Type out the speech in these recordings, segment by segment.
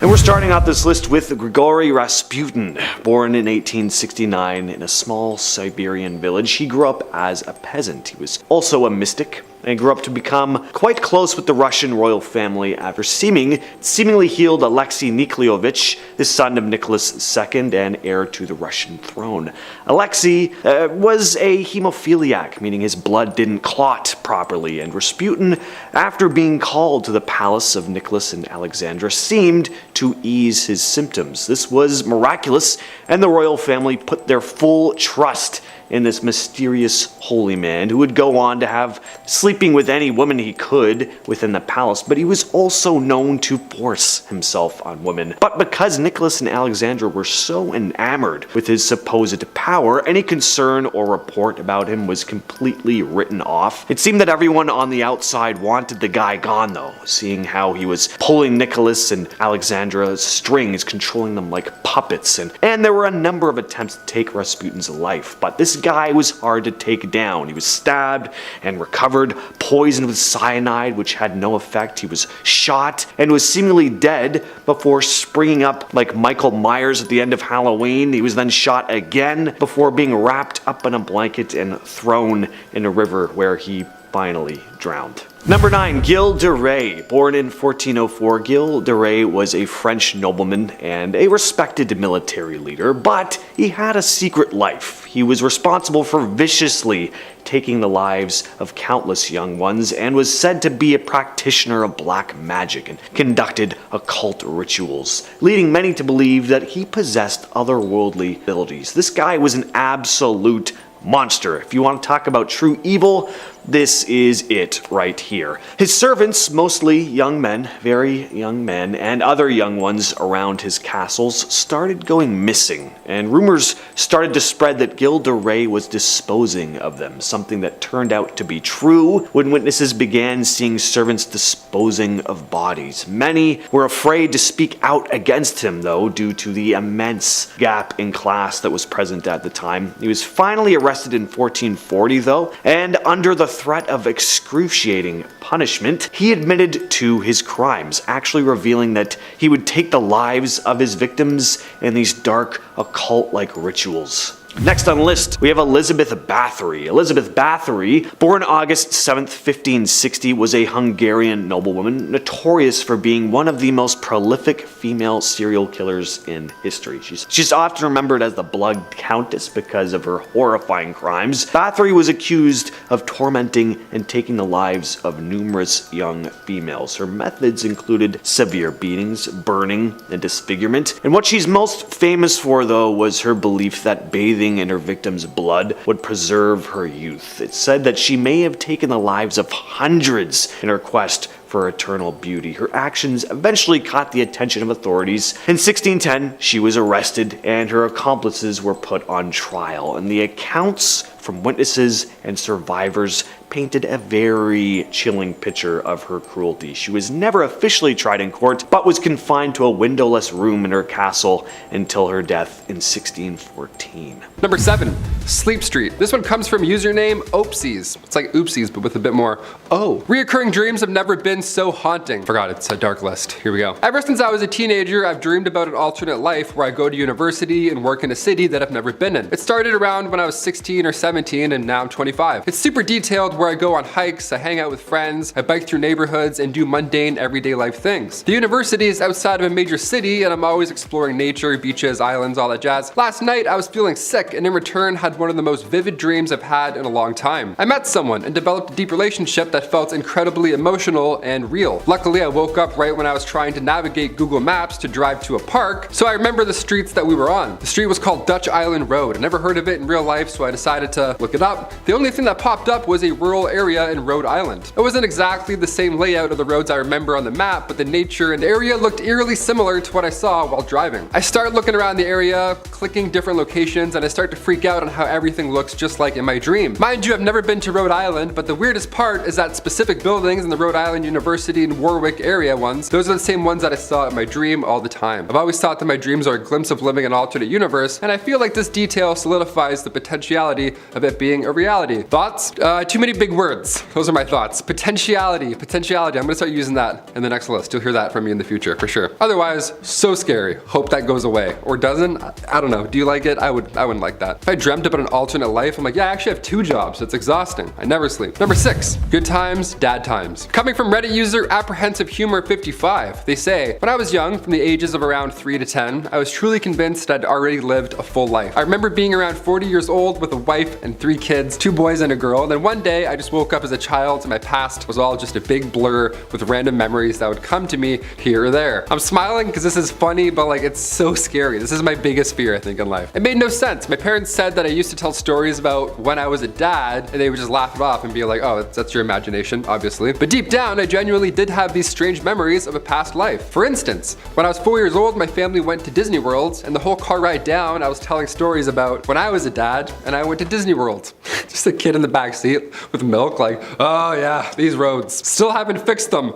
And we're starting out this list with Grigory Rasputin. Born in 1869 in a small Siberian village, he grew up as a peasant. He was also a mystic and grew up to become quite close with the Russian royal family after seemingly healed Alexei Nikolaevich, the son of Nicholas II and heir to the Russian throne. Alexei was a hemophiliac, meaning his blood didn't clot properly, and Rasputin, after being called to the palace of Nicholas and Alexandra, seemed to ease his symptoms. This was miraculous, and the royal family put their full trust in this mysterious holy man who would go on to have sleeping with any woman he could within the palace, but he was also known to force himself on women. But because Nicholas and Alexandra were so enamored with his supposed power, any concern or report about him was completely written off. It seemed that everyone on the outside wanted the guy gone though, seeing how he was pulling Nicholas and Alexandra's strings, controlling them like puppets, and there were a number of attempts to take Rasputin's life, but this guy was hard to take down. He was stabbed and recovered, poisoned with cyanide, which had no effect. He was shot and was seemingly dead before springing up like Michael Myers at the end of Halloween. He was then shot again before being wrapped up in a blanket and thrown in a river where he finally drowned. Number 9. Gilles de Rais. Born in 1404, Gilles de Rais was a French nobleman and a respected military leader, but he had a secret life. He was responsible for viciously taking the lives of countless young ones and was said to be a practitioner of black magic and conducted occult rituals, leading many to believe that he possessed otherworldly abilities. This guy was an absolute monster. If you want to talk about true evil, this is it right here. His servants, mostly young men, very young men, and other young ones around his castles, started going missing, and rumors started to spread that Gilles de Rais was disposing of them, something that turned out to be true when witnesses began seeing servants disposing of bodies. Many were afraid to speak out against him, though, due to the immense gap in class that was present at the time. He was finally arrested in 1440, though, and under the threat of excruciating punishment, he admitted to his crimes, actually revealing that he would take the lives of his victims in these dark, occult-like rituals. Next on the list, we have Elizabeth Bathory. Elizabeth Bathory, born August 7th, 1560, was a Hungarian noblewoman notorious for being one of the most prolific female serial killers in history. She's often remembered as the Blood Countess because of her horrifying crimes. Bathory was accused of tormenting and taking the lives of numerous young females. Her methods included severe beatings, burning, and disfigurement. And what she's most famous for, though, was her belief that bathing in her victim's blood would preserve her youth. It's said that she may have taken the lives of hundreds in her quest for eternal beauty. Her actions eventually caught the attention of authorities. In 1610, she was arrested and her accomplices were put on trial, and the accounts from witnesses and survivors painted a very chilling picture of her cruelty. She was never officially tried in court, but was confined to a windowless room in her castle until her death in 1614. Number 7. Sleep Street. This one comes from username Oopsies. It's like oopsies, but with a bit more O. Reoccurring dreams have never been so haunting. Forgot it's a dark list. Here we go. Ever since I was a teenager, I've dreamed about an alternate life where I go to university and work in a city that I've never been in. It started around when I was 16 or 17 and now I'm 25. It's super detailed where I go on hikes, I hang out with friends, I bike through neighborhoods and do mundane everyday life things. The university is outside of a major city and I'm always exploring nature, beaches, islands, all that jazz. Last night I was feeling sick and in return had one of the most vivid dreams I've had in a long time. I met someone and developed a deep relationship that felt incredibly emotional and real. Luckily I woke up right when I was trying to navigate Google Maps to drive to a park, so I remember the streets that we were on. The street was called Dutch Island Road. I never heard of it in real life, so I decided to look it up. The only thing that popped up was a rural area in Rhode Island. It wasn't exactly the same layout of the roads I remember on the map, but the nature and area looked eerily similar to what I saw while driving. I start looking around the area, clicking different locations, and I start to freak out on how everything looks just like in my dream. Mind you, I've never been to Rhode Island, but the weirdest part is that specific buildings in the Rhode Island University and Warwick area ones, those are the same ones that I saw in my dream all the time. I've always thought that my dreams are a glimpse of living an alternate universe, and I feel like this detail solidifies the potentiality of it being a reality. Thoughts? Too many big words. Those are my thoughts. Potentiality. I'm gonna start using that in the next list. You'll hear that from me in the future for sure. Otherwise, so scary. Hope that goes away. Or doesn't. I don't know. Do you like it? I wouldn't like that. If I dreamt about an alternate life, I'm like, yeah, I actually have 2 jobs. It's exhausting. I never sleep. Number 6, good times, dad times. Coming from Reddit user Apprehensive Humor 55, they say, when I was young, from the ages of around 3 to 10, I was truly convinced I'd already lived a full life. I remember being around 40 years old with a wife and 3 kids, 2 boys and a girl. And then one day I just woke up as a child and my past was all just a big blur with random memories that would come to me here or there. I'm smiling because this is funny, but like it's so scary. This is my biggest fear, I think, in life. It made no sense. My parents said that I used to tell stories about when I was a dad and they would just laugh it off and be like, oh, that's your imagination, obviously. But deep down, I genuinely did have these strange memories of a past life. For instance, when I was 4 years old, my family went to Disney World, and the whole car ride down, I was telling stories about when I was a dad and I went to Disney World. Just a kid in the back seat with milk like, oh yeah, these roads. Still haven't fixed them.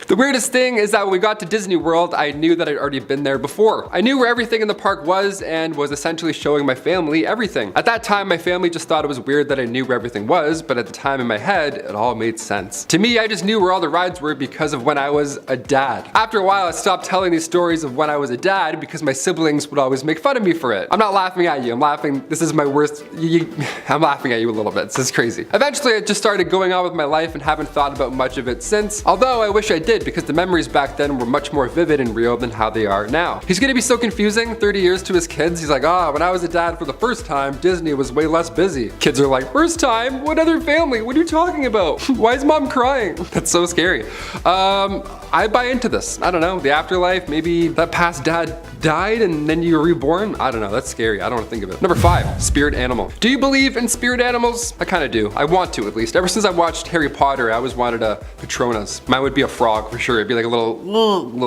The weirdest thing is that when we got to Disney World, I knew that I'd already been there before. I knew where everything in the park was and was essentially showing my family everything. At that time, my family just thought it was weird that I knew where everything was, but at the time in my head, it all made sense. To me, I just knew where all the rides were because of when I was a dad. After a while, I stopped telling these stories of when I was a dad because my siblings would always make fun of me for it. I'm not laughing at you, I'm laughing, this is my worst, I'm laughing at you a little bit, this is crazy. Eventually, I just started going on with my life and haven't thought about much of it since, although I wish I did because the memories back then were much more vivid and real than how they are now. He's gonna be so confusing 30 years to his kids. He's like, when I was a dad for the first time, Disney was way less busy. Kids are like, first time? What other family? What are you talking about? Why is mom crying? That's so scary. I buy into this. I don't know, the afterlife, maybe that past dad died and then you were reborn? I don't know, that's scary. I don't want to think of it. Number 5, spirit animal. Do you believe in spirit animals? I kind of do. I want to, at least. Ever since I watched Harry Potter, I always wanted a Patronus. Mine would be a frog for sure. It'd be like a little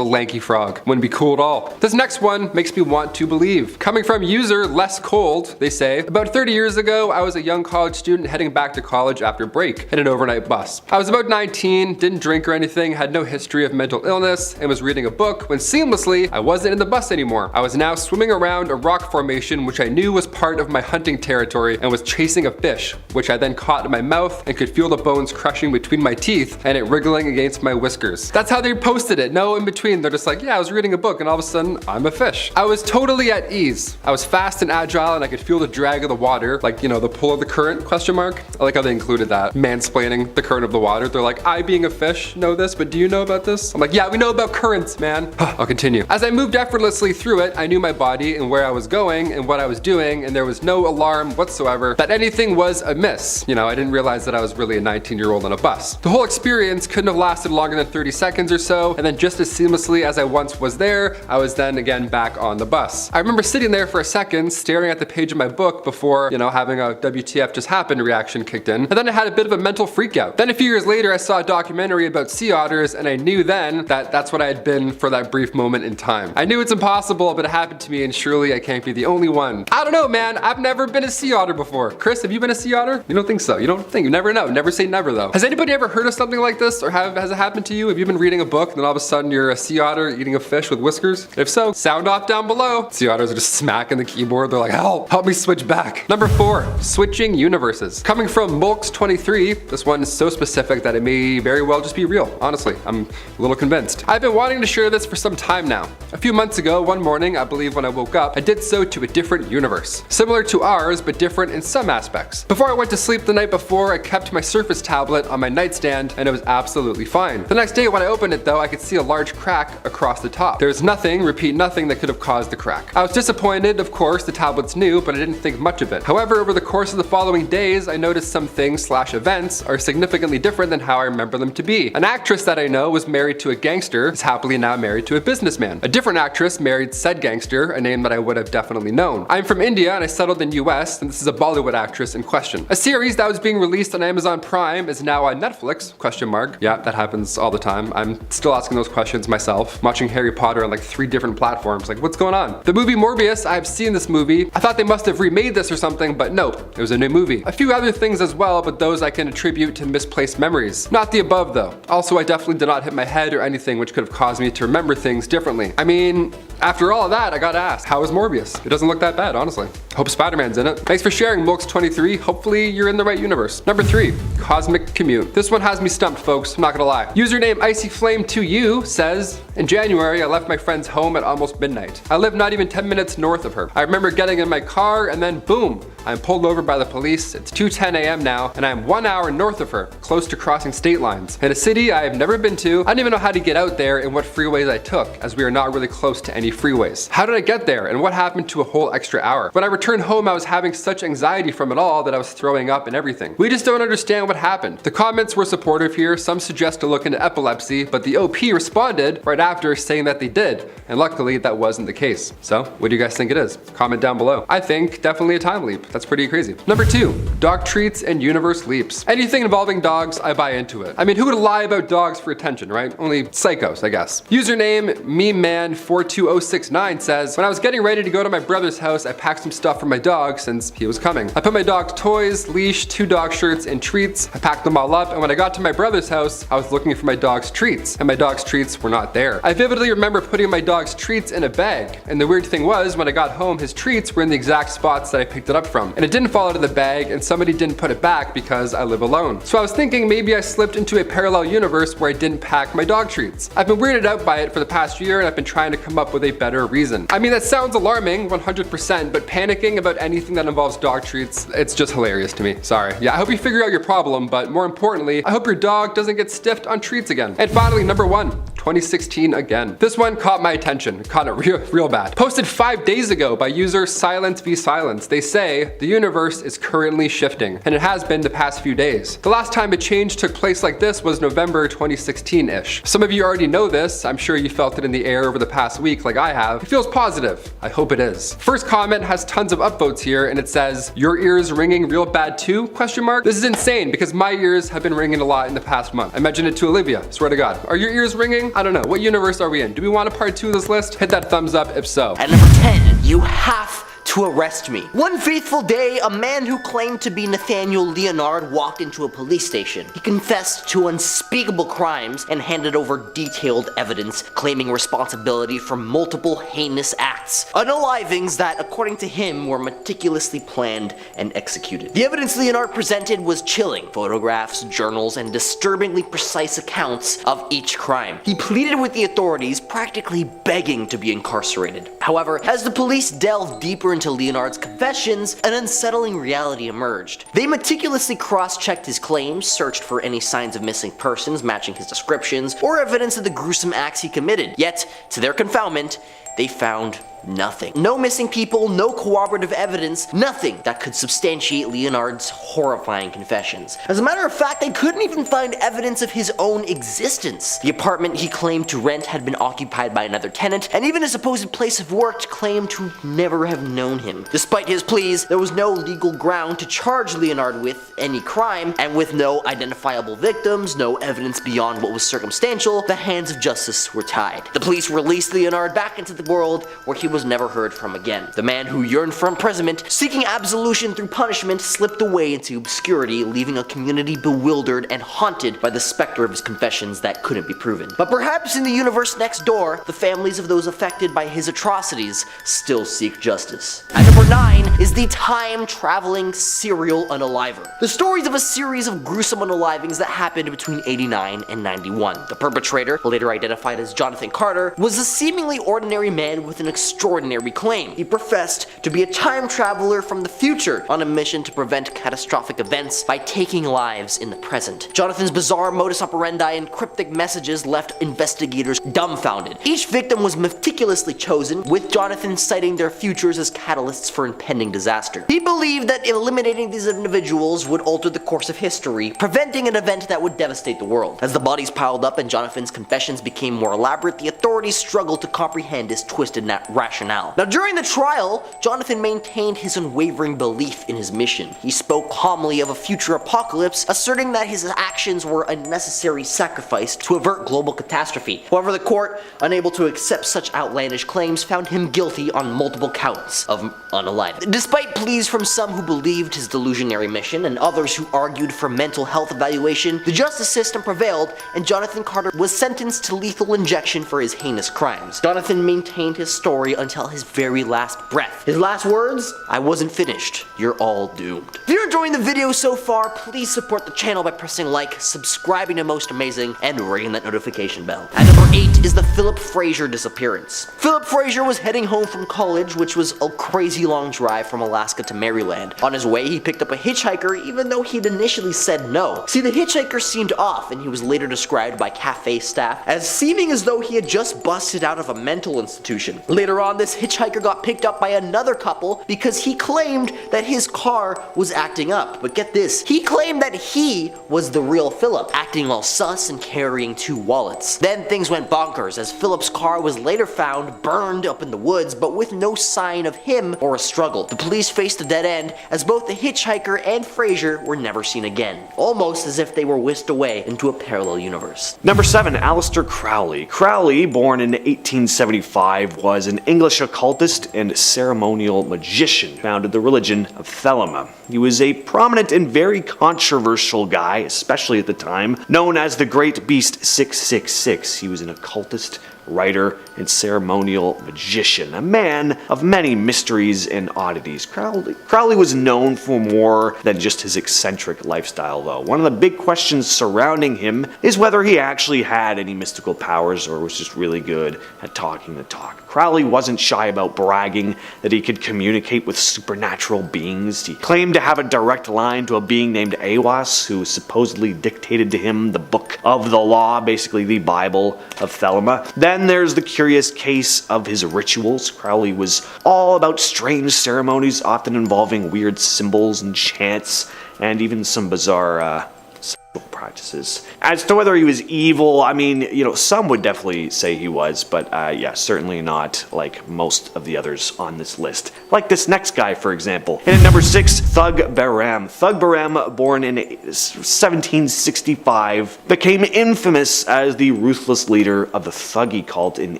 lanky frog. Wouldn't be cool at all. This next one makes me want to believe. Coming from user Less Cold, they say, about 30 years ago, I was a young college student heading back to college after break in an overnight bus. I was about 19, didn't drink or anything, had no history of mental illness, and was reading a book when seamlessly I wasn't in the bus anymore. I was now swimming around a rock formation which I knew was part of my hunting territory and was chasing a fish, which I then caught in my mouth and could feel the bones crushing between my teeth and it wriggling against my whiskers. That's how they posted it, no in between. They're just like, yeah, I was reading a book and all of a sudden I'm a fish. I was totally at ease. I was fast and agile and I could feel the drag of the water, like, you know, the pull of the current, question mark. I like how they included that, mansplaining the current of the water. They're like, I being a fish know this, but do you know about this? I'm like, yeah, we know about currents, man. I'll continue. As I moved effortlessly through it, I knew my body and where I was going and what I was doing, and there was no alarm whatsoever that anything was amiss. You know, I didn't realize that I was really a 19-year-old on a bus. The whole experience couldn't have lasted longer than 30 seconds or so, and then just as seamlessly as I once was there, I was then again back on the bus. I remember sitting there for a second, staring at the page of my book before, you know, having a WTF just happened reaction kicked in, and then I had a bit of a mental freak out. Then a few years later, I saw a documentary about sea otters, and I knew then that that's what I had been for that brief moment in time. I knew it's impossible, but it happened to me, and surely I can't be the only one. I don't know, man. I've never been a sea otter before. Chris, have you been a sea otter? You don't think so. You don't think. You never know. Never say never, though. Has anybody ever heard of something like this, or has it happened to you? Have you been reading a book, and then all of a sudden you're a sea otter eating a fish with whiskers? If so, sound off down below. Sea otters are just smacking the keyboard. They're like, help me switch back. Number 4, switching universes. Coming from Mulks23, this one is so specific that it may very well just be real. Honestly, I'm a little convinced. I've been wanting to share this for some time now. A few months ago, one morning, I believe when I woke up, I did so to a different universe. Similar to ours, but different in some aspects. Before I went to sleep the night before, I kept my Surface tablet on my nightstand, and it was absolutely fine. The next day when I opened it though, I could see a large crack across the top. There's nothing, repeat nothing, that could have caused the crack. I was disappointed, of course, the tablet's new, but I didn't think much of it. However, over the course of the following days, I noticed some things/events are significantly different than how I remember them to be. An actress that I know was married to a gangster, is happily now married to a businessman. A different actress married said gangster, a name that I would have definitely known. I'm from India and I settled in US, and this is a Bollywood actress in question. A series that was being released on Amazon Prime is now on Netflix, question mark. Yeah, that happens all the time. I'm still asking those questions myself. I'm watching Harry Potter on like 3 different platforms, like what's going on? The movie Morbius, I've seen this movie. I thought they must have remade this or something, but nope, it was a new movie. A few other things as well, but those I can attribute to misplaced memories. Not the above though. Also, I definitely did not hit my head or anything which could have caused me to remember things differently. I mean, After all of that, I gotta ask, how is Morbius? It doesn't look that bad, honestly. Hope Spider-Man's in it. Thanks for sharing, Mulks23. Hopefully you're in the right universe. Number 3, Cosmic Commute. This one has me stumped, folks. I'm not gonna lie. Username IcyFlame2U says, in January, I left my friend's home at almost midnight. I live not even 10 minutes north of her. I remember getting in my car and then boom, I'm pulled over by the police. It's 2:10 a.m. now and I'm 1 hour north of her, close to crossing state lines. In a city I have never been to. I don't even know how to get out there and what freeways I took, as we are not really close to any freeways. How did I get there and what happened to a whole extra hour? When I returned home, I was having such anxiety from it all that I was throwing up and everything. We just don't understand what happened. The comments were supportive here. Some suggest to look into epilepsy, but the OP responded right after saying that they did. And luckily that wasn't the case. So what do you guys think it is? Comment down below. I think definitely a time leap. That's pretty crazy. Number 2, dog treats and universe leaps. Anything involving dogs, I buy into it. I mean, who would lie about dogs for attention, right? Only psychos, I guess. Username mememan42069 says, when I was getting ready to go to my brother's house, I packed some stuff for my dog since he was coming. I put my dog's toys, leash, 2 dog shirts, and treats. I packed them all up, and when I got to my brother's house, I was looking for my dog's treats, and my dog's treats were not there. I vividly remember putting my dog's treats in a bag, and the weird thing was, when I got home, his treats were in the exact spots that I picked it up from, and it didn't fall out of the bag, and somebody didn't put it back because I live alone. So I was thinking maybe I slipped into a parallel universe where I didn't pack my dog treats. I've been weirded out by it for the past year, and I've been trying to come up with a better reason. I mean, that sounds alarming, 100%, but panicking about anything that involves dog treats, it's just hilarious to me. Sorry. Yeah, I hope you figure out your problem, but more importantly, I hope your dog doesn't get stiffed on treats again. And finally, number 1, 2016 again. This one caught my attention. Caught it real bad. Posted 5 days ago by user Silence v Silence. They say the universe is currently shifting, and it has been the past few days. The last time a change took place like this was November 2016-ish. Some of you already know this. I'm sure you felt it in the air over the past week like I have. It feels positive. I hope it is. First comment has tons of upvotes here, and it says, your ears ringing real bad too? Question mark. This is insane because my ears have been ringing a lot in the past month. I mentioned it to Olivia. Swear to God. Are your ears ringing? I don't know. What universe are we in? Do we want a part 2 of this list? Hit that thumbs up if so. At number 10, you have to arrest me. One fateful day, a man who claimed to be Nathaniel Leonard walked into a police station. He confessed to unspeakable crimes and handed over detailed evidence claiming responsibility for multiple heinous acts, unalivings that, according to him, were meticulously planned and executed. The evidence Leonard presented was chilling: photographs, journals, and disturbingly precise accounts of each crime. He pleaded with the authorities, practically begging to be incarcerated. However, as the police delved deeper into Leonard's confessions, an unsettling reality emerged. They meticulously cross-checked his claims, searched for any signs of missing persons matching his descriptions, or evidence of the gruesome acts he committed. Yet, to their confoundment, they found nothing. No missing people, no corroborative evidence, nothing that could substantiate Leonard's horrifying confessions. As a matter of fact, they couldn't even find evidence of his own existence. The apartment he claimed to rent had been occupied by another tenant, and even his supposed place of work claimed to never have known him. Despite his pleas, there was no legal ground to charge Leonard with any crime, and with no identifiable victims, no evidence beyond what was circumstantial, the hands of justice were tied. The police released Leonard back into the world where he was never heard from again. The man who yearned for imprisonment, seeking absolution through punishment, slipped away into obscurity, leaving a community bewildered and haunted by the specter of his confessions that couldn't be proven. But perhaps in the universe next door, the families of those affected by his atrocities still seek justice. At number 9 is the time-traveling serial unaliver. The stories of a series of gruesome unalivings that happened between 89 and 91. The perpetrator, later identified as Jonathan Carter, was a seemingly ordinary man with an extraordinary claim. He professed to be a time traveler from the future on a mission to prevent catastrophic events by taking lives in the present. Jonathan's bizarre modus operandi and cryptic messages left investigators dumbfounded. Each victim was meticulously chosen, with Jonathan citing their futures as catalysts for impending disaster. He believed that eliminating these individuals would alter the course of history, preventing an event that would devastate the world. As the bodies piled up and Jonathan's confessions became more elaborate, the authorities struggled to comprehend his twisted rationale. Now during the trial, Jonathan maintained his unwavering belief in his mission. He spoke calmly of a future apocalypse, asserting that his actions were a necessary sacrifice to avert global catastrophe. However, the court, unable to accept such outlandish claims, found him guilty on multiple counts of unalive. Despite pleas from some who believed his delusionary mission and others who argued for mental health evaluation, the justice system prevailed and Jonathan Carter was sentenced to lethal injection for his heinous crimes. Jonathan maintained his story until his very last breath. His last words? "I wasn't finished. You're all doomed." If you're enjoying the video so far, please support the channel by pressing like, subscribing to Most Amazing, and ringing that notification bell. At number 8 is the Philip Fraser disappearance. Philip Fraser was heading home from college, which was a crazy long drive from Alaska to Maryland. On his way, he picked up a hitchhiker, even though he'd initially said no. See, the hitchhiker seemed off, and he was later described by cafe staff as seeming as though he had just busted out of a mental institution. Later on, this hitchhiker got picked up by another couple because he claimed that his car was acting up. But get this, he claimed that he was the real Philip, acting all sus and carrying 2 wallets. Then things went bonkers as Philip's car was later found burned up in the woods, but with no sign of him or a struggle. The police faced a dead end as both the hitchhiker and Fraser were never seen again, almost as if they were whisked away into a parallel universe. Number 7, Aleister Crowley. Crowley, born in 1875, was an English occultist and ceremonial magician, founded the religion of Thelema. He was a prominent and very controversial guy, especially at the time, known as the Great Beast 666. He was an occultist, writer, and ceremonial magician, a man of many mysteries and oddities. Crowley was known for more than just his eccentric lifestyle, though. One of the big questions surrounding him is whether he actually had any mystical powers or was just really good at talking the talk. Crowley wasn't shy about bragging that he could communicate with supernatural beings. He claimed to have a direct line to a being named Aiwass, who supposedly dictated to him the book of the law, basically the Bible of Thelema. Then there's the curious case of his rituals. Crowley was all about strange ceremonies, often involving weird symbols and chants, and even some bizarre sexual practices. As to whether he was evil, I mean, some would definitely say he was, but yeah, certainly not like most of the others on this list. Like this next guy, for example. And at number 6, Thug Behram. Thug Behram, born in 1765, became infamous as the ruthless leader of the Thuggee cult in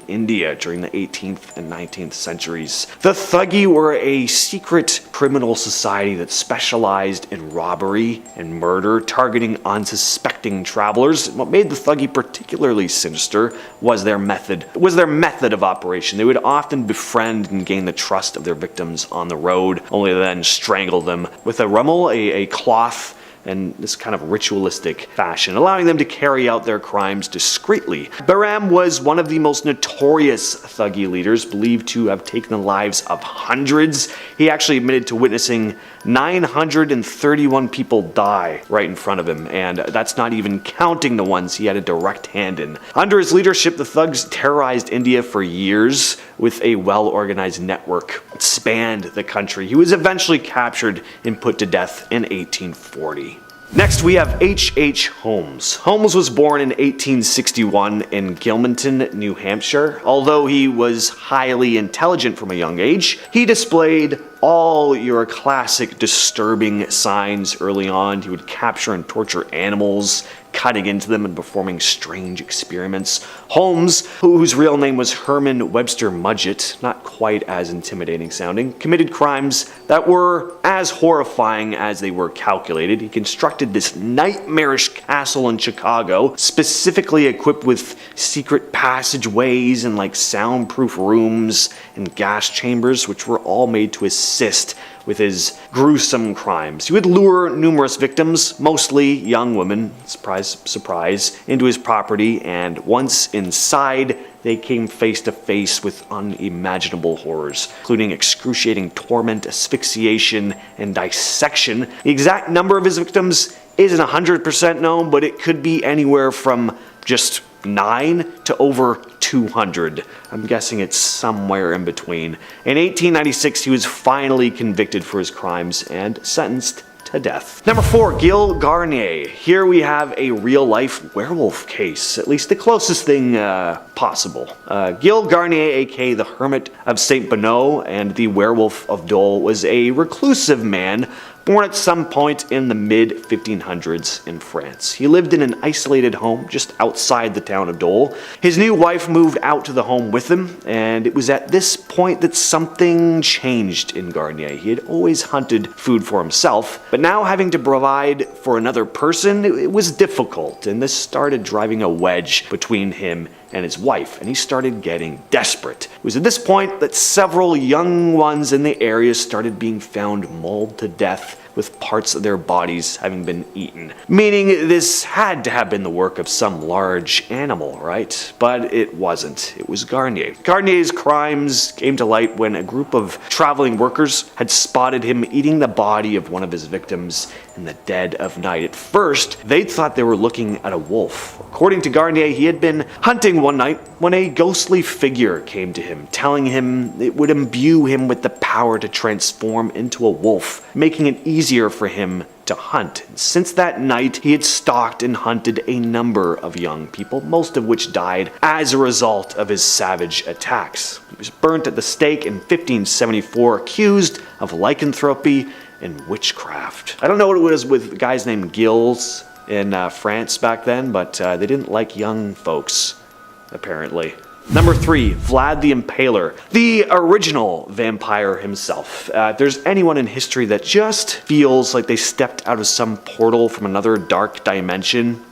India during the 18th and 19th centuries. The Thuggee were a secret criminal society that specialized in robbery and murder, targeting unsuspecting travelers. What made the Thuggee particularly sinister was their method of operation. They would often befriend and gain the trust of their victims on the road, only to then strangle them with a rummel, a cloth, and this kind of ritualistic fashion, allowing them to carry out their crimes discreetly. Behram was one of the most notorious Thuggee leaders, believed to have taken the lives of hundreds. He actually admitted to witnessing 931 people die right in front of him, and that's not even counting the ones he had a direct hand in. Under his leadership, the thugs terrorized India for years with a well-organized network that spanned the country. He was eventually captured and put to death in 1840. Next, we have H.H. Holmes. Holmes was born in 1861 in Gilmanton, New Hampshire. Although he was highly intelligent from a young age, he displayed all your classic disturbing signs early on. He would capture and torture animals, cutting into them and performing strange experiments. Holmes, whose real name was Herman Webster Mudgett, not quite as intimidating sounding, committed crimes that were as horrifying as they were calculated. He constructed this nightmarish castle in Chicago, specifically equipped with secret passageways and soundproof rooms and gas chambers, which were all made to assist with his gruesome crimes. He would lure numerous victims, mostly young women, surprise, surprise, into his property, and once inside, they came face to face with unimaginable horrors, including excruciating torment, asphyxiation, and dissection. The exact number of his victims isn't 100% known, but it could be anywhere from just 9 to over 200. I'm guessing it's somewhere in between. In 1896, he was finally convicted for his crimes and sentenced to to death. Number 4, Gil Garnier. Here we have a real-life werewolf case, at least the closest thing possible. Gil Garnier, aka the Hermit of Saint Benoît and the Werewolf of Dole, was a reclusive man born at some point in the mid-1500s in France. He lived in an isolated home just outside the town of Dole. His new wife moved out to the home with him, and it was at this point that something changed in Garnier. He had always hunted food for himself, but now having to provide for another person, it was difficult, and this started driving a wedge between him and his wife, and he started getting desperate. It was at this point that several young ones in the area started being found mauled to death with parts of their bodies having been eaten. Meaning this had to have been the work of some large animal, right? But it wasn't. It was Garnier. Garnier's crimes came to light when a group of traveling workers had spotted him eating the body of one of his victims in the dead of night. At first, they thought they were looking at a wolf. According to Garnier, he had been hunting one night when a ghostly figure came to him, telling him it would imbue him with the power to transform into a wolf, making it easier for him to hunt. And since that night, he had stalked and hunted a number of young people, most of which died as a result of his savage attacks. He was burnt at the stake in 1574, accused of lycanthropy and witchcraft. I don't know what it was with guys named Gilles in France back then, but they didn't like young folks, apparently. Number 3, Vlad the Impaler, the original vampire himself. If there's anyone in history that just feels like they stepped out of some portal from another dark dimension,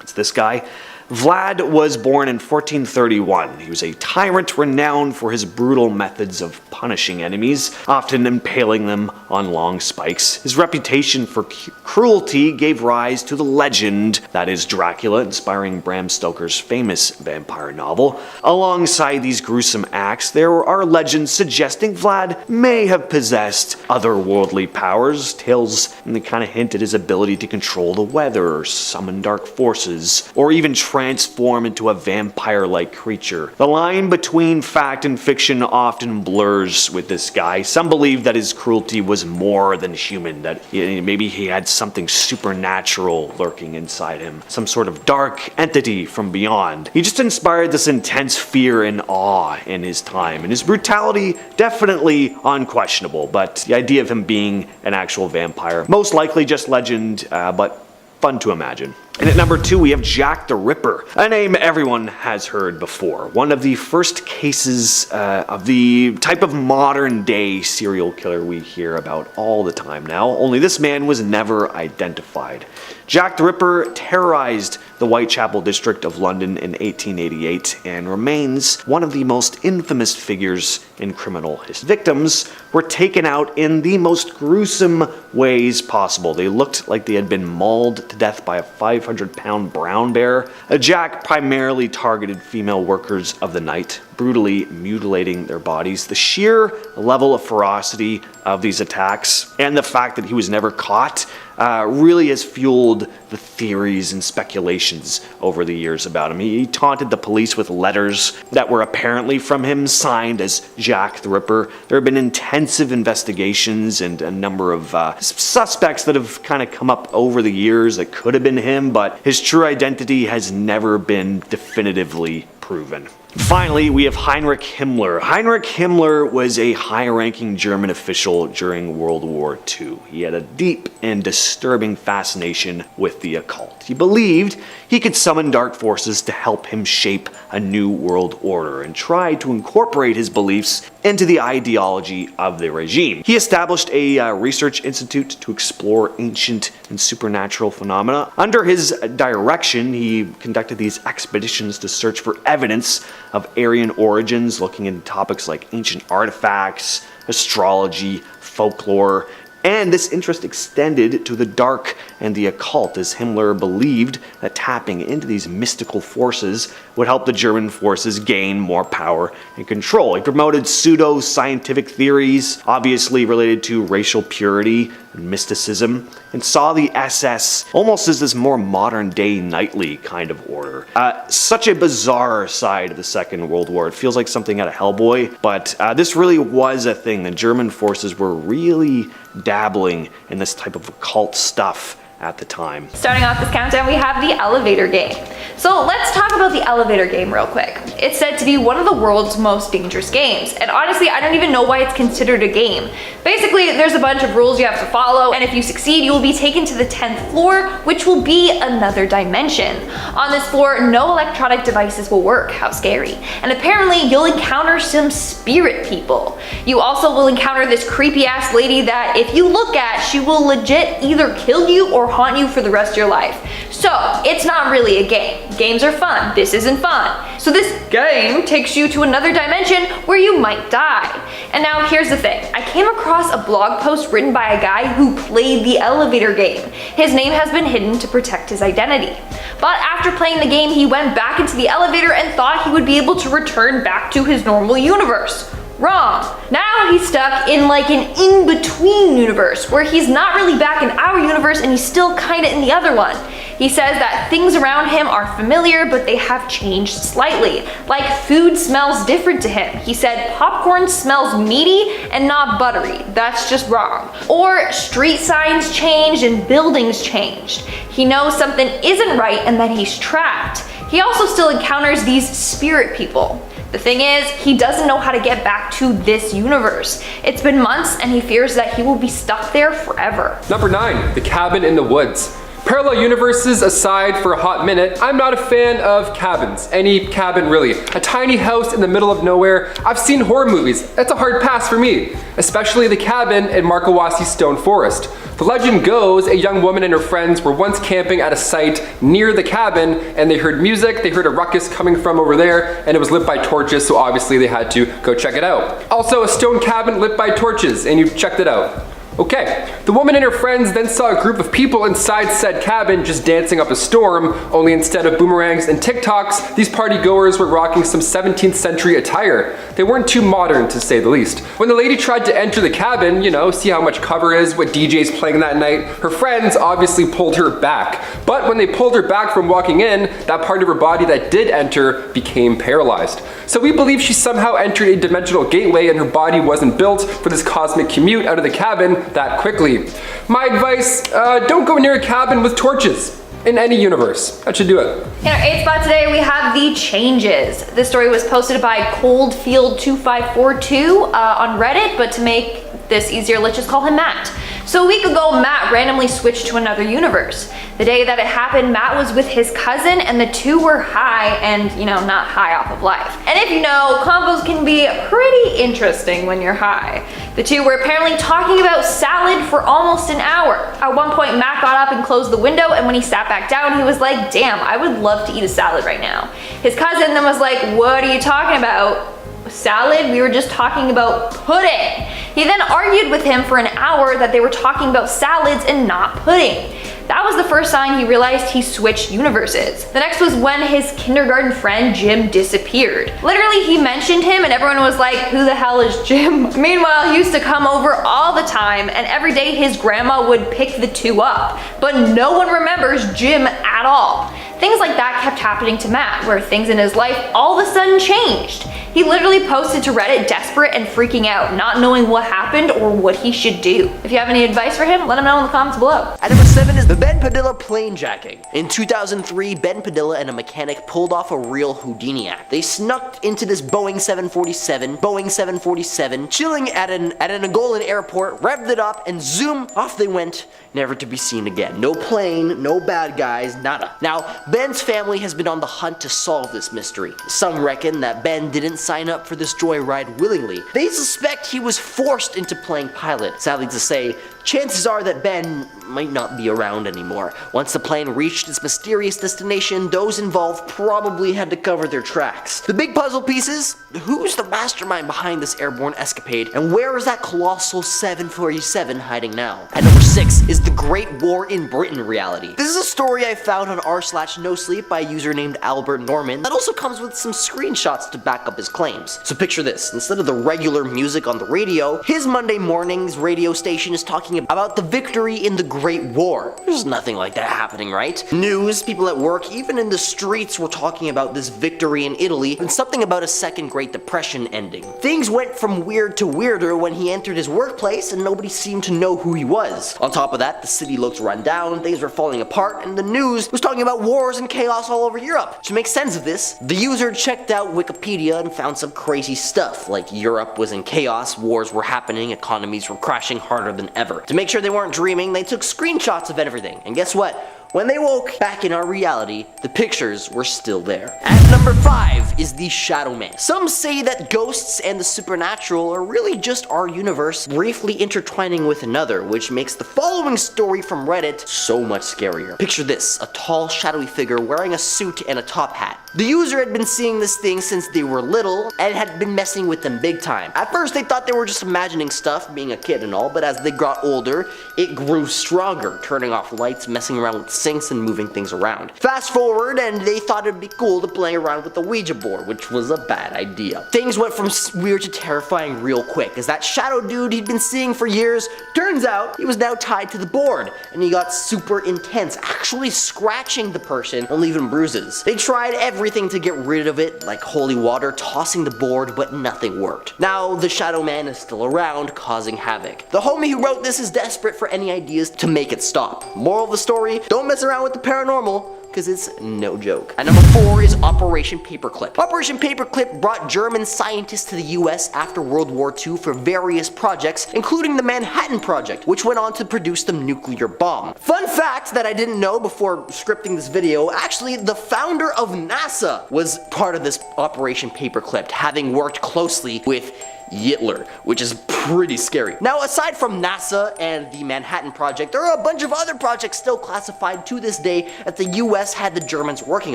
it's this guy. Vlad was born in 1431. He was a tyrant renowned for his brutal methods of punishing enemies, often impaling them on long spikes. His reputation for cruelty gave rise to the legend that is Dracula, inspiring Bram Stoker's famous vampire novel. Alongside these gruesome acts, there are legends suggesting Vlad may have possessed otherworldly powers. Tales kind of hint at his ability to control the weather, summon dark forces, or even transform into a vampire-like creature. The line between fact and fiction often blurs with this guy. Some believe that his cruelty was more than human, that maybe he had something supernatural lurking inside him, some sort of dark entity from beyond. He just inspired this intense fear and awe in his time, and his brutality definitely unquestionable, but the idea of him being an actual vampire, most likely just legend, but fun to imagine. And at number 2, we have Jack the Ripper, a name everyone has heard before. One of the first cases of the type of modern day serial killer we hear about all the time now, only this man was never identified. Jack the Ripper terrorized the Whitechapel district of London in 1888 and remains one of the most infamous figures in criminal history. Victims were taken out in the most gruesome ways possible. They looked like they had been mauled to death by a 500-pound brown bear. Jack primarily targeted female workers of the night, brutally mutilating their bodies. The sheer level of ferocity of these attacks and the fact that he was never caught really has fueled the theories and speculations over the years about him. He taunted the police with letters that were apparently from him, signed as Jack the Ripper. There have been intensive investigations and a number of suspects that have kind of come up over the years that could have been him, but his true identity has never been definitively proven. Finally, we have Heinrich Himmler. Heinrich Himmler was a high-ranking German official during World War II. He had a deep and disturbing fascination with the occult. He believed he could summon dark forces to help him shape a new world order and tried to incorporate his beliefs into the ideology of the regime. He established a research institute to explore ancient and supernatural phenomena. Under his direction, he conducted these expeditions to search for evidence of Aryan origins, looking into topics like ancient artifacts, astrology, folklore, and this interest extended to the dark and the occult, as Himmler believed that tapping into these mystical forces would help the German forces gain more power and control. He promoted pseudo-scientific theories, obviously related to racial purity, and mysticism, and saw the SS almost as this more modern day knightly kind of order. Such a bizarre side of the Second World War. It feels like something out of Hellboy, but this really was a thing. The German forces were really dabbling in this type of occult stuff at the time. Starting off this countdown, we have the elevator game. So let's talk about the elevator game real quick. It's said to be one of the world's most dangerous games, and honestly, I don't even know why it's considered a game. Basically, there's a bunch of rules you have to follow, and if you succeed, you will be taken to the 10th floor, which will be another dimension. On this floor, no electronic devices will work. How scary. And apparently, you'll encounter some spirit people. You also will encounter this creepy ass lady that if you look at, she will legit either kill you or haunt you for the rest of your life. So it's not really a game. Games are fun. This isn't fun. So this game takes you to another dimension where you might die. And now here's the thing. I came across a blog post written by a guy who played the elevator game. His name has been hidden to protect his identity. But after playing the game, he went back into the elevator and thought he would be able to return back to his normal universe. Wrong. Now he's stuck in like an in-between universe where he's not really back in our universe and he's still kinda in the other one. He says that things around him are familiar, but they have changed slightly. Like food smells different to him. He said popcorn smells meaty and not buttery. That's just wrong. Or street signs changed and buildings changed. He knows something isn't right and that he's trapped. He also still encounters these spirit people. The thing is, he doesn't know how to get back to this universe. It's been months and he fears that he will be stuck there forever. Number 9, the cabin in the woods. Parallel universes aside for a hot minute, I'm not a fan of cabins. Any cabin really. A tiny house in the middle of nowhere. I've seen horror movies. That's a hard pass for me. Especially the cabin in Markawasi Stone Forest. The legend goes a young woman and her friends were once camping at a site near the cabin and they heard music, they heard a ruckus coming from over there, and it was lit by torches, so obviously they had to go check it out. Also a stone cabin lit by torches, and you checked it out. Okay, the woman and her friends then saw a group of people inside said cabin just dancing up a storm, only instead of boomerangs and TikToks, these party goers were rocking some 17th century attire. They weren't too modern to say the least. When the lady tried to enter the cabin, you know, see how much cover is, what DJ's playing that night, her friends obviously pulled her back. But when they pulled her back from walking in, that part of her body that did enter became paralyzed. So we believe she somehow entered a dimensional gateway and her body wasn't built for this cosmic commute out of the cabin that quickly. My advice, don't go near a cabin with torches in any universe. That should do it. In our 8th spot today, we have the changes. This story was posted by Coldfield2542 on Reddit, but to make this easier, let's just call him Matt. So a week ago, Matt randomly switched to another universe. The day that it happened, Matt was with his cousin and the two were high and, you know, not high off of life. And if you know, combos can be pretty interesting when you're high. The two were apparently talking about salad for almost an hour. At one point, Matt got up and closed the window, and when he sat back down, he was like, damn, I would love to eat a salad right now. His cousin then was like, what are you talking about? Salad? We were just talking about pudding. He then argued with him for an hour that they were talking about salads and not pudding. That was the first sign he realized he switched universes. The next was when his kindergarten friend Jim disappeared. Literally, he mentioned him and everyone was like, who the hell is Jim? Meanwhile, he used to come over all the time and every day his grandma would pick the two up, but no one remembers Jim at all. Things like that kept happening to Matt, where things in his life all of a sudden changed. He literally posted to Reddit desperate and freaking out, not knowing what happened or what he should do. If you have any advice for him, let him know in the comments below. At number 7 is the Ben Padilla plane jacking. In 2003, Ben Padilla and a mechanic pulled off a real Houdini act. They snuck into this Boeing 747, chilling at an Angolan airport, revved it up, and zoom, off they went, never to be seen again. No plane, no bad guys, nada. Now, Ben's family has been on the hunt to solve this mystery. Some reckon that Ben didn't sign up for this joyride willingly. They suspect he was forced into playing pilot. Sadly to say, chances are that Ben might not be around anymore. Once the plane reached its mysterious destination, those involved probably had to cover their tracks. The big puzzle pieces: who's the mastermind behind this airborne escapade, and where is that colossal 747 hiding now? At number 6 is the Great War in Britain reality. This is a story I found on r/nosleep by a user named Albert Norman that also comes with some screenshots to back up his claims. So picture this: instead of the regular music on the radio, his Monday morning's radio station is talking talking about the victory in the Great War. There's nothing like that happening, right? News, people at work, even in the streets were talking about this victory in Italy and something about a second Great Depression ending. Things went from weird to weirder when he entered his workplace and nobody seemed to know who he was. On top of that, the city looked run down, things were falling apart, and the news was talking about wars and chaos all over Europe. To make sense of this, the user checked out Wikipedia and found some crazy stuff, like Europe was in chaos, wars were happening, economies were crashing harder than ever. To make sure they weren't dreaming, they took screenshots of everything. And guess what? When they woke back in our reality, the pictures were still there. At number 5 is the Shadow Man. Some say that ghosts and the supernatural are really just our universe briefly intertwining with another, which makes the following story from Reddit so much scarier. Picture this, a tall, shadowy figure wearing a suit and a top hat. The user had been seeing this thing since they were little and had been messing with them big time. At first they thought they were just imagining stuff, being a kid and all, but as they got older, it grew stronger, turning off lights, messing around with sinks, and moving things around. Fast forward, and they thought it'd be cool to play around with the Ouija board, which was a bad idea. Things went from weird to terrifying real quick, as that shadow dude he'd been seeing for years, turns out he was now tied to the board, and he got super intense, actually scratching the person and leaving bruises. They tried everything to get rid of it, like holy water, tossing the board, but nothing worked. Now, the Shadow Man is still around, causing havoc. The homie who wrote this is desperate for any ideas to make it stop. Moral of the story, don't mess around with the paranormal, because it's no joke. At number 4 is Operation Paperclip. Operation Paperclip brought German scientists to the US after World War II for various projects, including the Manhattan Project, which went on to produce the nuclear bomb. Fun fact that I didn't know before scripting this video, actually the founder of NASA was part of this Operation Paperclip, having worked closely with Hitler, which is pretty scary. Now, aside from NASA and the Manhattan Project, there are a bunch of other projects still classified to this day that the US had the Germans working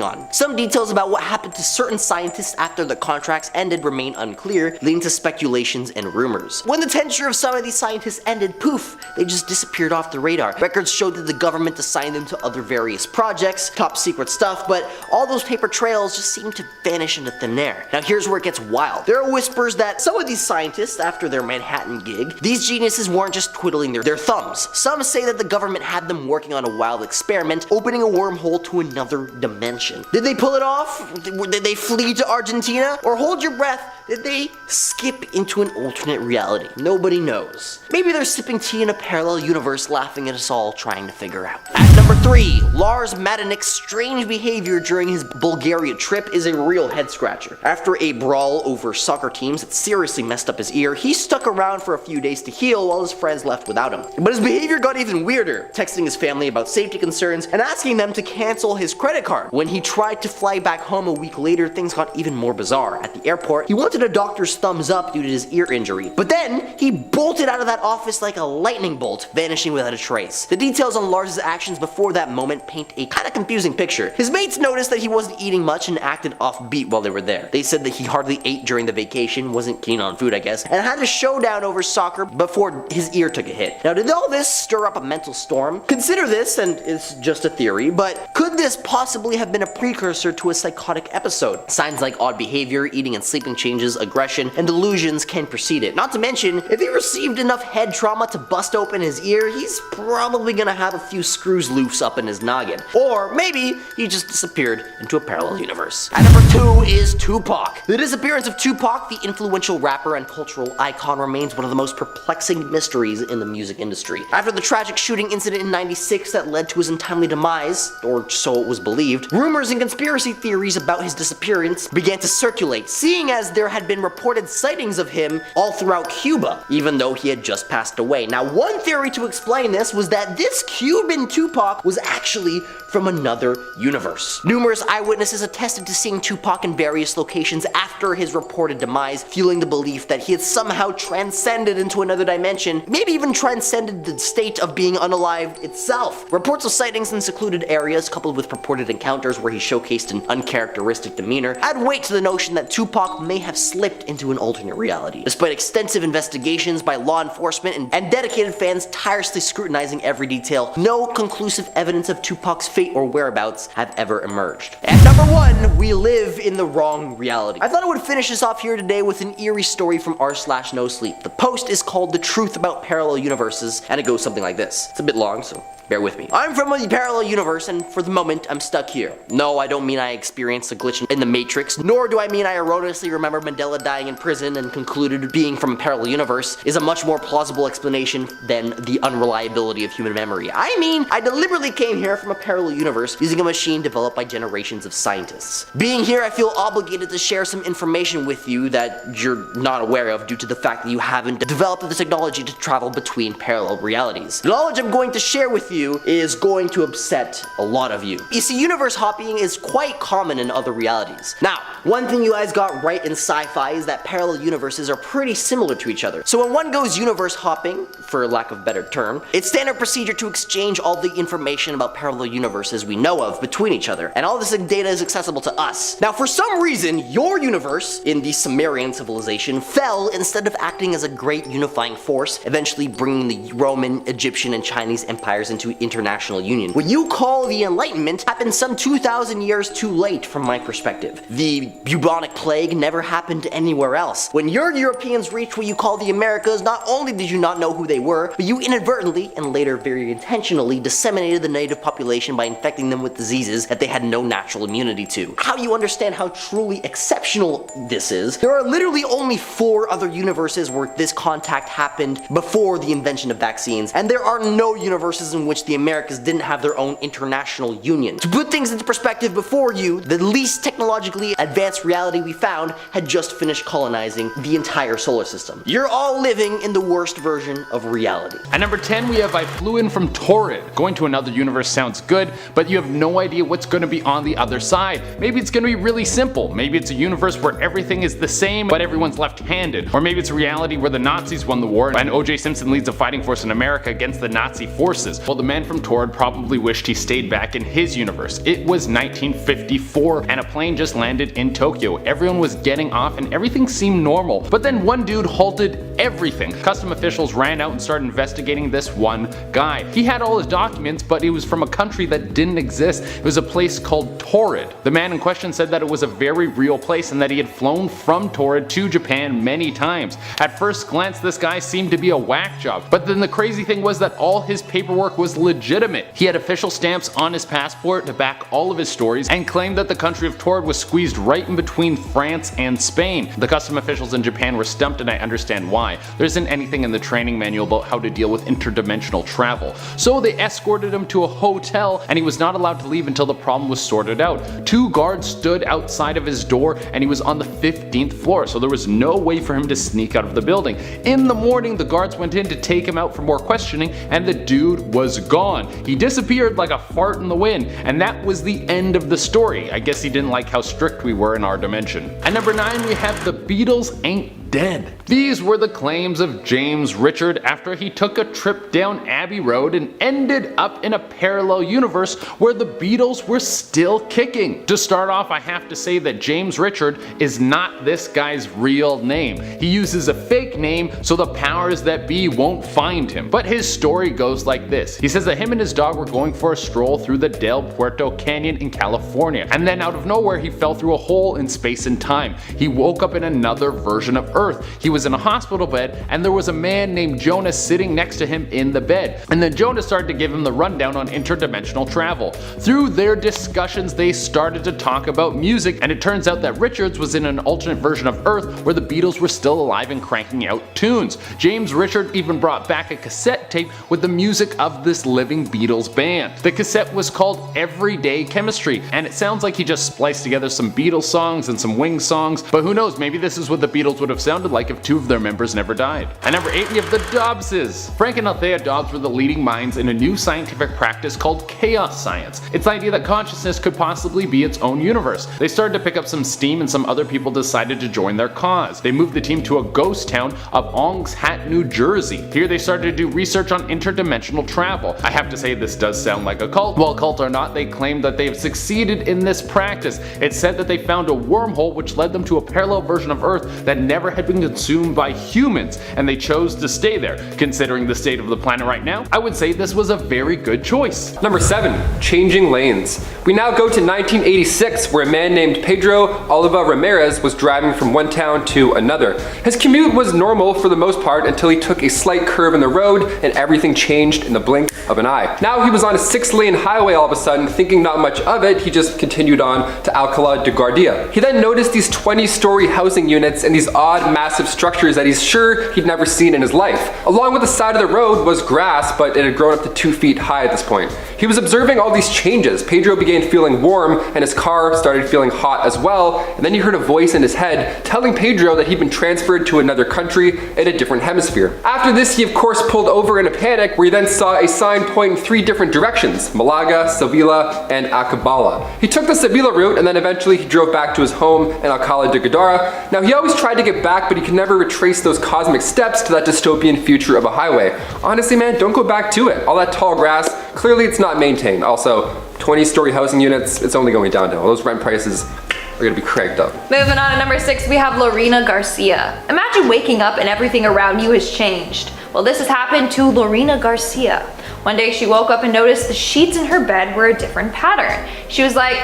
on. Some details about what happened to certain scientists after the contracts ended remain unclear, leading to speculations and rumors. When the tenure of some of these scientists ended, poof, they just disappeared off the radar. Records showed that the government assigned them to other various projects, top secret stuff, but all those paper trails just seem to vanish into thin air. Now here's where it gets wild. There are whispers that some of these scientists, after their Manhattan gig, these geniuses weren't just twiddling their thumbs. Some say that the government had them working on a wild experiment, opening a wormhole to another dimension. Did they pull it off? Did they flee to Argentina? Or hold your breath, did they skip into an alternate reality? Nobody knows. Maybe they're sipping tea in a parallel universe, laughing at us all trying to figure out. At number 3, Lars Madanik's strange behavior during his Bulgaria trip is a real head scratcher. After a brawl over soccer teams that seriously messed up his ear, he stuck around for a few days to heal while his friends left without him. But his behavior got even weirder, texting his family about safety concerns and asking them to cancel his credit card. When he tried to fly back home a week later, things got even more bizarre. At the airport, he wanted a doctor's thumbs up due to his ear injury, but then he bolted out of that office like a lightning bolt, vanishing without a trace. The details on Lars's actions before that moment paint a kind of confusing picture. His mates noticed that he wasn't eating much and acted offbeat while they were there. They said that he hardly ate during the vacation, wasn't keen on food I guess, and had a showdown over soccer before his ear took a hit. Now, did all this stir up a mental storm? Consider this, and it's just a theory, but could this possibly have been a precursor to a psychotic episode? Signs like odd behavior, eating and sleeping changes, aggression, and delusions can precede it. Not to mention, if he received enough head trauma to bust open his ear, he's probably gonna have a few screws loose up in his noggin. Or maybe he just disappeared into a parallel universe. At number 2 is Tupac. The disappearance of Tupac, the influential rapper and cultural icon, remains one of the most perplexing mysteries in the music industry. After the tragic shooting incident in '96 that led to his untimely demise, or so it was believed, rumors and conspiracy theories about his disappearance began to circulate, seeing as there had been reported sightings of him all throughout Cuba, even though he had just passed away. Now, one theory to explain this was that this Cuban Tupac was actually from another universe. Numerous eyewitnesses attested to seeing Tupac in various locations after his reported demise, fueling the belief that he had somehow transcended into another dimension, maybe even transcended the state of being unalived itself. Reports of sightings in secluded areas, coupled with purported encounters where he showcased an uncharacteristic demeanor, add weight to the notion that Tupac may have slipped into an alternate reality. Despite extensive investigations by law enforcement and dedicated fans tirelessly scrutinizing every detail, no conclusive evidence of Tupac's fate or whereabouts have ever emerged. At number 1, we live in the wrong reality. I thought I would finish this off here today with an eerie story story from r/nosleep. The post is called The Truth About Parallel Universes, and it goes something like this. It's a bit long, so bear with me. I'm from a parallel universe, and for the moment, I'm stuck here. No, I don't mean I experienced a glitch in the Matrix, nor do I mean I erroneously remember Mandela dying in prison and concluded being from a parallel universe is a much more plausible explanation than the unreliability of human memory. I mean, I deliberately came here from a parallel universe using a machine developed by generations of scientists. Being here, I feel obligated to share some information with you that you're not aware of due to the fact that you haven't developed the technology to travel between parallel realities. The knowledge I'm going to share with you is going to upset a lot of you. You see, universe hopping is quite common in other realities. Now, one thing you guys got right in sci-fi is that parallel universes are pretty similar to each other. So when one goes universe hopping, for lack of a better term, it's standard procedure to exchange all the information about parallel universes we know of between each other, and all this data is accessible to us. Now, for some reason, your universe in the Sumerian civilization fell instead of acting as a great unifying force, eventually bringing the Roman, Egyptian, and Chinese empires into international union. What you call the Enlightenment happened some 2,000 years too late from my perspective. The bubonic plague never happened anywhere else. When your Europeans reached what you call the Americas, not only did you not know who they were, but you inadvertently, and later very intentionally, disseminated the native population by infecting them with diseases that they had no natural immunity to. How you understand how truly exceptional this is, there are literally only 4 other universes where this contact happened before the invention of vaccines, and there are no universes in which the Americas didn't have their own international union. To put things into perspective, before you, the least technologically advanced reality we found had just finished colonizing the entire solar system. You're all living in the worst version of reality. At number 10 we have I flew in from Torrid. Going to another universe sounds good, but you have no idea what's going to be on the other side. Maybe it's going to be really simple. Maybe it's a universe where everything is the same but everyone's left-handed. Or maybe it's a reality where the Nazis won the war and O.J. Simpson leads a fighting force in America against the Nazi forces. Well, the man from Torrid probably wished he stayed back in his universe. It was 1954 and a plane just landed in Tokyo. Everyone was getting off and everything seemed normal. But then one dude halted everything. Custom officials ran out and started investigating this one guy. He had all his documents, but he was from a country that didn't exist. It was a place called Torrid. The man in question said that it was a very real place and that he had flown from Torrid to Japan many times. At first glance, this guy seemed to be a whack job, but then the crazy thing was that all his paperwork was legitimate. He had official stamps on his passport to back all of his stories and claimed that the country of Torrid was squeezed right in between France and Spain. The custom officials in Japan were stumped, and I understand why. There isn't anything in the training manual about how to deal with interdimensional travel. So they escorted him to a hotel and he was not allowed to leave until the problem was sorted out. 2 guards stood outside of his door and he was on the 15th floor, so there was no way for him to sneak out of the building. In the morning, the guards went in to take him out for more questioning and the dude was gone. He disappeared like a fart in the wind, and that was the end of the story. I guess he didn't like how strict we were in our dimension. At number 9 we have The Beatles Ain't Dead. These were the claims of James Richard after he took a trip down Abbey Road and ended up in a parallel universe where the Beatles were still kicking. To start off, I have to say that James Richard is not this guy's real name. He uses a fake name so the powers that be won't find him. But his story goes like this. He says that him and his dog were going for a stroll through the Del Puerto Canyon in California, and then out of nowhere he fell through a hole in space and time. He woke up in another version of Earth. He was in a hospital bed and there was a man named Jonas sitting next to him in the bed. And then Jonas started to give him the rundown on interdimensional travel. Through their discussions they started to talk about music, and it turns out that Richards was in an alternate version of Earth where the Beatles were still alive and cranking out tunes. James Richard even brought back a cassette tape with the music of this living Beatles band. The cassette was called Everyday Chemistry, and it sounds like he just spliced together some Beatles songs and some Wings songs, but who knows, maybe this is what the Beatles would have sounded like if 2 of their members never died. At number 8 we have the Dobbses. Frank and Althea Dobbs were the leading minds in a new scientific practice called chaos science. It's the idea that consciousness could possibly be its own universe. They started to pick up some steam and some other people decided to join their cause. They moved the team to a ghost town of Ong's Hat, New Jersey. Here they started to do research on interdimensional travel. I have to say this does sound like a cult. Well, cult or not, they claim that they have succeeded in this practice. It's said that they found a wormhole which led them to a parallel version of Earth that never had been consumed by humans, and they chose to stay there. Considering the state of the planet right now, I would say this was a very good choice. Number 7, changing lanes. We now go to 1986, where a man named Pedro Oliva Ramirez was driving from one town to another. His commute was normal for the most part until he took a slight curve in the road and everything changed in the blink of an eye. Now he was on a 6-lane highway all of a sudden, thinking not much of it. He just continued on to Alcalá de Guardia. He then noticed these 20-story housing units and these odd massive structures that he's sure he'd never seen in his life. Along with the side of the road was grass, but it had grown up to 2 feet high at this point. He was observing all these changes. Pedro began feeling warm and his car started feeling hot as well, and then he heard a voice in his head telling Pedro that he'd been transferred to another country in a different hemisphere. After this, he of course pulled over in a panic, where he then saw a sign pointing 3 different directions: Malaga, Sevilla, and Acabala. He took the Sevilla route and then eventually he drove back to his home in Alcalá de Guardia. Now he always tried to get back, but he could never retrace those cosmic steps to that dystopian future of a highway. Honestly, man, don't go back to it. All that tall grass, clearly it's not maintained. Also, 20-story housing units, it's only going downhill. Those rent prices are gonna be cranked up. Moving on to number 6, we have Lorena Garcia. Imagine waking up and everything around you has changed. Well, this has happened to Lorena Garcia. One day she woke up and noticed the sheets in her bed were a different pattern. She was like,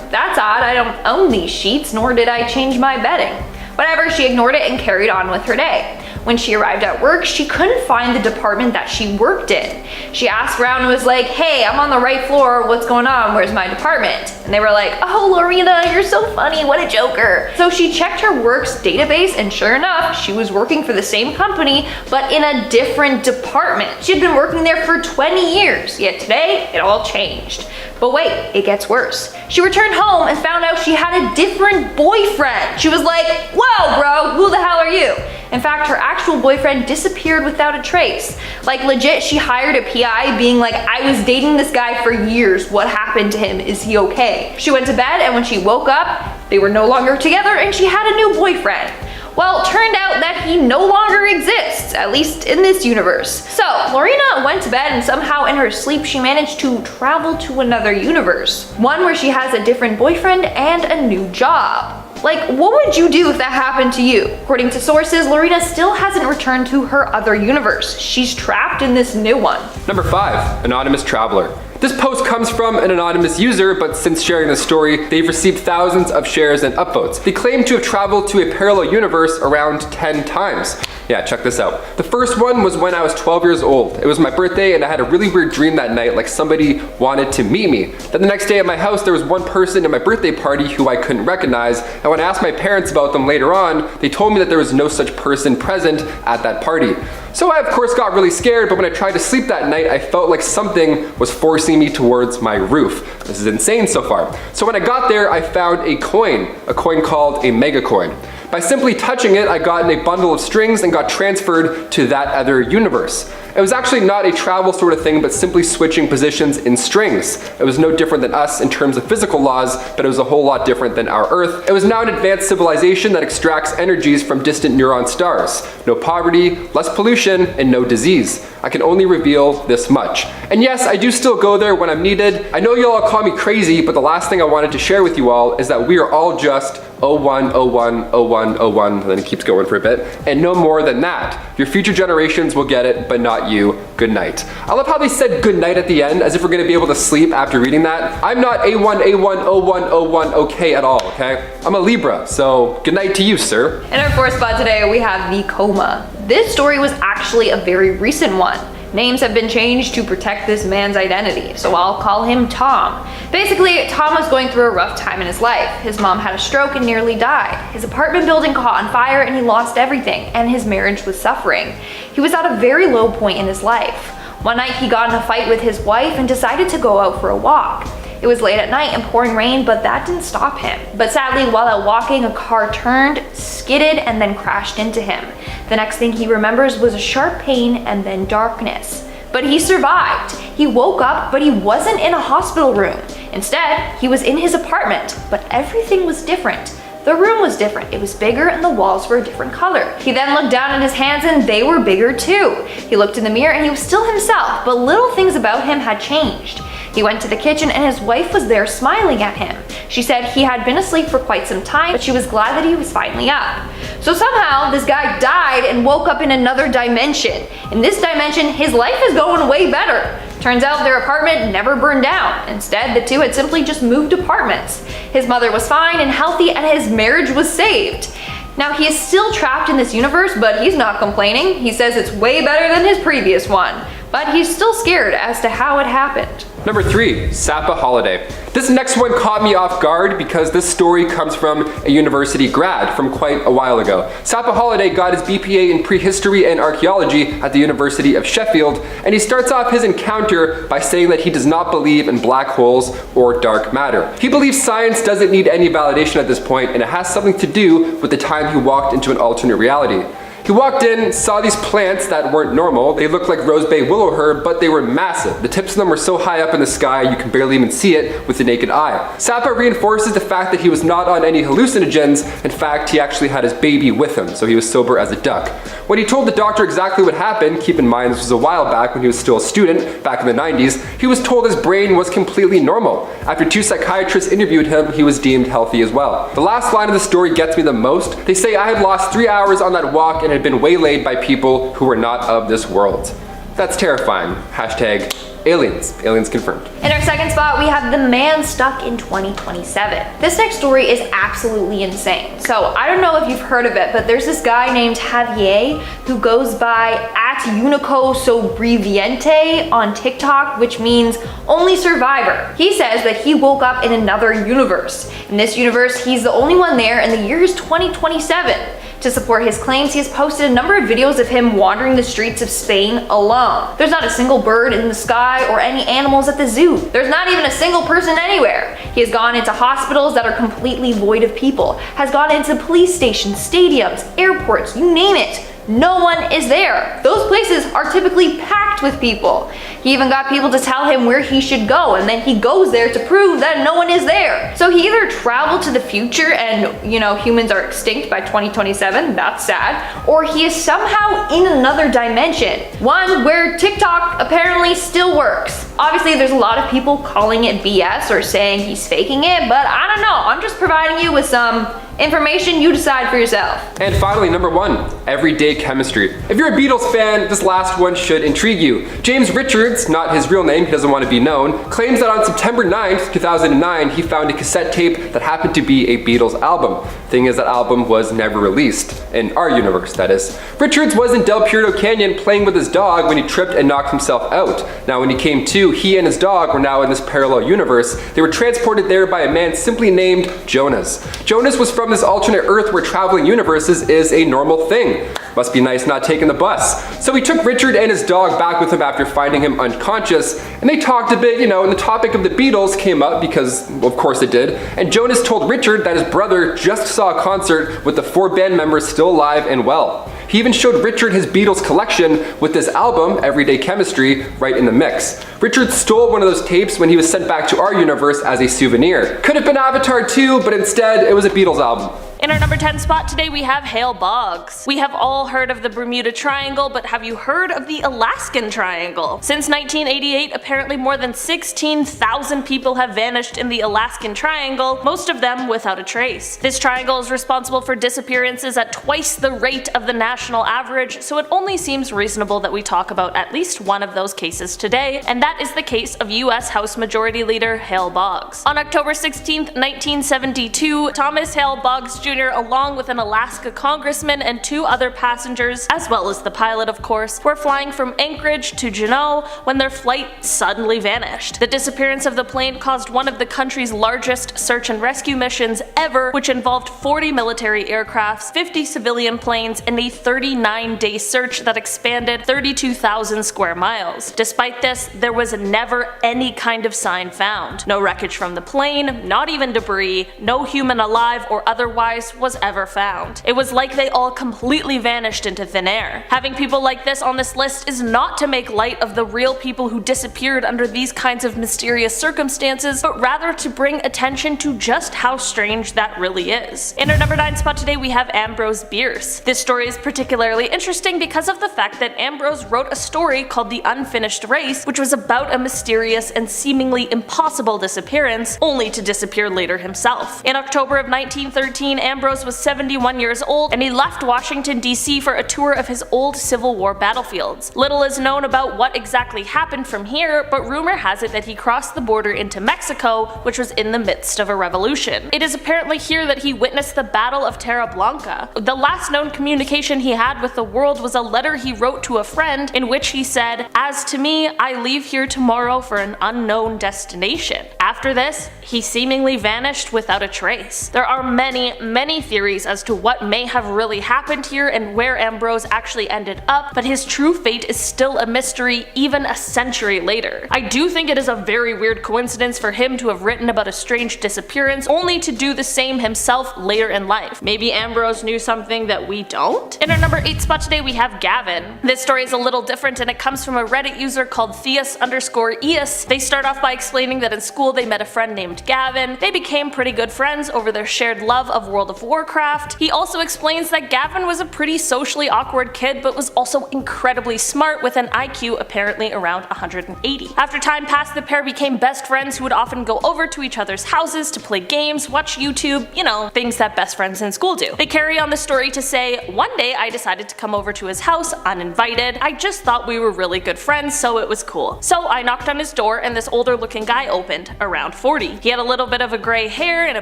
that's odd, I don't own these sheets, nor did I change my bedding. Whatever, she ignored it and carried on with her day. When she arrived at work, she couldn't find the department that she worked in. She asked around and was like, hey, I'm on the right floor, what's going on, where's my department? And they were like, oh, Lorena, you're so funny, what a joker. So she checked her work's database, and sure enough, she was working for the same company, but in a different department. She had been working there for 20 years, yet today, it all changed. But wait, it gets worse. She returned home and found out she had a different boyfriend. She was like, whoa, bro, who the hell are you? In fact, her actual boyfriend disappeared without a trace. Like legit, she hired a PI being like, I was dating this guy for years. What happened to him? Is he okay? She went to bed, and when she woke up, they were no longer together and she had a new boyfriend. Well, it turned out that he no longer exists, at least in this universe. So, Lorena went to bed and somehow in her sleep she managed to travel to another universe. One where she has a different boyfriend and a new job. Like, what would you do if that happened to you? According to sources, Lorena still hasn't returned to her other universe. She's trapped in this new one. Number 5, anonymous traveler. This post comes from an anonymous user, but since sharing the story, they've received thousands of shares and upvotes. They claim to have traveled to a parallel universe around 10 times. Yeah, check this out. The first one was when I was 12 years old. It was my birthday and I had a really weird dream that night, like somebody wanted to meet me. Then the next day at my house, there was one person at my birthday party who I couldn't recognize, and when I asked my parents about them later on, they told me that there was no such person present at that party. So I of course got really scared, but when I tried to sleep that night, I felt like something was forcing me towards my roof. This is insane so far. So when I got there, I found a coin called a mega coin. By simply touching it, I got in a bundle of strings and got transferred to that other universe. It was actually not a travel sort of thing, but simply switching positions in strings. It was no different than us in terms of physical laws, but it was a whole lot different than our Earth. It was now an advanced civilization that extracts energies from distant neutron stars. No poverty, less pollution, and no disease. I can only reveal this much. And yes, I do still go there when I'm needed. I know you'll all call me crazy, but the last thing I wanted to share with you all is that we are all just 01, 01, 01, 01, and then it keeps going for a bit, and no more than that. Your future generations will get it, but not you. Good night. I love how they said good night at the end, as if we're gonna be able to sleep after reading that. I'm not A1, A1, 01, 01, okay at all, okay? I'm a Libra, so good night to you, sir. In our 4th spot today, we have the coma. This story was actually a very recent one. Names have been changed to protect this man's identity, so I'll call him Tom. Basically, Tom was going through a rough time in his life. His mom had a stroke and nearly died. His apartment building caught on fire and he lost everything, and his marriage was suffering. He was at a very low point in his life. One night he got in a fight with his wife and decided to go out for a walk. It was late at night and pouring rain, but that didn't stop him. But sadly, while out walking, a car turned, skidded, and then crashed into him. The next thing he remembers was a sharp pain and then darkness. But he survived. He woke up, but he wasn't in a hospital room. Instead, he was in his apartment, but everything was different. The room was different. It was bigger and the walls were a different color. He then looked down at his hands and they were bigger too. He looked in the mirror and he was still himself, but little things about him had changed. He went to the kitchen and his wife was there smiling at him. She said he had been asleep for quite some time, but she was glad that he was finally up. So somehow this guy died and woke up in another dimension. In this dimension, his life is going way better. Turns out their apartment never burned down. Instead, the two had simply just moved apartments. His mother was fine and healthy and his marriage was saved. Now he is still trapped in this universe, but he's not complaining. He says it's way better than his previous one, but he's still scared as to how it happened. Number 3, Sapa Holiday. This next one caught me off guard because this story comes from a university grad from quite a while ago. Sapa Holiday got his BPA in prehistory and archaeology at the University of Sheffield, and he starts off his encounter by saying that he does not believe in black holes or dark matter. He believes science doesn't need any validation at this point, and it has something to do with the time he walked into an alternate reality. He walked in, saw these plants that weren't normal. They looked like rosebay willow herb, but they were massive. The tips of them were so high up in the sky you can barely even see it with the naked eye. Sapa reinforces the fact that he was not on any hallucinogens. In fact, he actually had his baby with him, so he was sober as a duck. When he told the doctor exactly what happened, keep in mind this was a while back when he was still a student, back in the 90s, he was told his brain was completely normal. After 2 psychiatrists interviewed him, he was deemed healthy as well. The last line of the story gets me the most. They say, "I had lost 3 hours on that walk and had been waylaid by people who were not of this world." That's terrifying. Hashtag aliens. Aliens confirmed. In our second spot, we have the man stuck in 2027. This next story is absolutely insane. So I don't know if you've heard of it, but there's this guy named Javier who goes by @UnicoSobreviente on TikTok, which means only survivor. He says that he woke up in another universe. In this universe, he's the only one there, and the year is 2027. To support his claims, he has posted a number of videos of him wandering the streets of Spain alone. There's not a single bird in the sky or any animals at the zoo. There's not even a single person anywhere. He has gone into hospitals that are completely void of people, has gone into police stations, stadiums, airports, you name it. No one is there. Those places are typically packed with people. He even got people to tell him where he should go, and then he goes there to prove that no one is there. So he either traveled to the future and, humans are extinct by 2027, that's sad, or he is somehow in another dimension, one where TikTok apparently still works. Obviously, there's a lot of people calling it BS or saying he's faking it, but I don't know. I'm just providing you with some information, you decide for yourself. And finally, number 1, everyday chemistry. If you're a Beatles fan, this last one should intrigue you. James Richards, not his real name, he doesn't want to be known, claims that on September 9th, 2009, he found a cassette tape that happened to be a Beatles album. Thing is, that album was never released. In our universe, that is. Richards was in Del Pierdo Canyon playing with his dog when he tripped and knocked himself out. Now, when he came to, he and his dog were now in this parallel universe. They were transported there by a man simply named Jonas. Jonas was from this alternate Earth where traveling universes is a normal thing. Must be nice not taking the bus. So he took Richard and his dog back with him after finding him unconscious, and they talked a bit, and the topic of the Beatles came up because, of course it did, and Jonas told Richard that his brother just saw a concert with the 4 band members still alive and well. He even showed Richard his Beatles collection with this album, Everyday Chemistry, right in the mix. Richard stole one of those tapes when he was sent back to our universe as a souvenir. Could have been Avatar 2, but instead it was a Beatles album. In our number 10 spot today, we have Hale Boggs. We have all heard of the Bermuda Triangle, but have you heard of the Alaskan Triangle? Since 1988, apparently more than 16,000 people have vanished in the Alaskan Triangle, most of them without a trace. This triangle is responsible for disappearances at twice the rate of the national average, so it only seems reasonable that we talk about at least one of those cases today, and that is the case of US House Majority Leader Hale Boggs. On October 16, 1972, Thomas Hale Boggs Jr., along with an Alaska congressman and 2 other passengers, as well as the pilot of course, were flying from Anchorage to Juneau when their flight suddenly vanished. The disappearance of the plane caused one of the country's largest search and rescue missions ever, which involved 40 military aircrafts, 50 civilian planes, and a 39-day search that expanded 32,000 square miles. Despite this, there was never any kind of sign found. No wreckage from the plane, not even debris, no human alive or otherwise device was ever found. It was like they all completely vanished into thin air. Having people like this on this list is not to make light of the real people who disappeared under these kinds of mysterious circumstances, but rather to bring attention to just how strange that really is. In our number 9 spot today we have Ambrose Bierce. This story is particularly interesting because of the fact that Ambrose wrote a story called The Unfinished Race, which was about a mysterious and seemingly impossible disappearance, only to disappear later himself. In October of 1913, Ambrose was 71 years old and he left Washington DC for a tour of his old Civil War battlefields. Little is known about what exactly happened from here, but rumor has it that he crossed the border into Mexico, which was in the midst of a revolution. It is apparently here that he witnessed the Battle of Terra Blanca. The last known communication he had with the world was a letter he wrote to a friend in which he said, "As to me, I leave here tomorrow for an unknown destination." After this, he seemingly vanished without a trace. There are many theories as to what may have really happened here and where Ambrose actually ended up, but his true fate is still a mystery even a century later. I do think it is a very weird coincidence for him to have written about a strange disappearance only to do the same himself later in life. Maybe Ambrose knew something that we don't? In our number 8 spot today we have Gavin. This story is a little different and it comes from a Reddit user called Theus_Eus. They start off by explaining that in school they met a friend named Gavin. They became pretty good friends over their shared love of World of Warcraft. He also explains that Gavin was a pretty socially awkward kid but was also incredibly smart with an IQ apparently around 180. After time passed, the pair became best friends who would often go over to each other's houses to play games, watch YouTube, you know, things that best friends in school do. They carry on the story to say, "One day I decided to come over to his house uninvited. I just thought we were really good friends, so it was cool. So I knocked on his door and this older looking guy opened, around 40. He had a little bit of a gray hair and a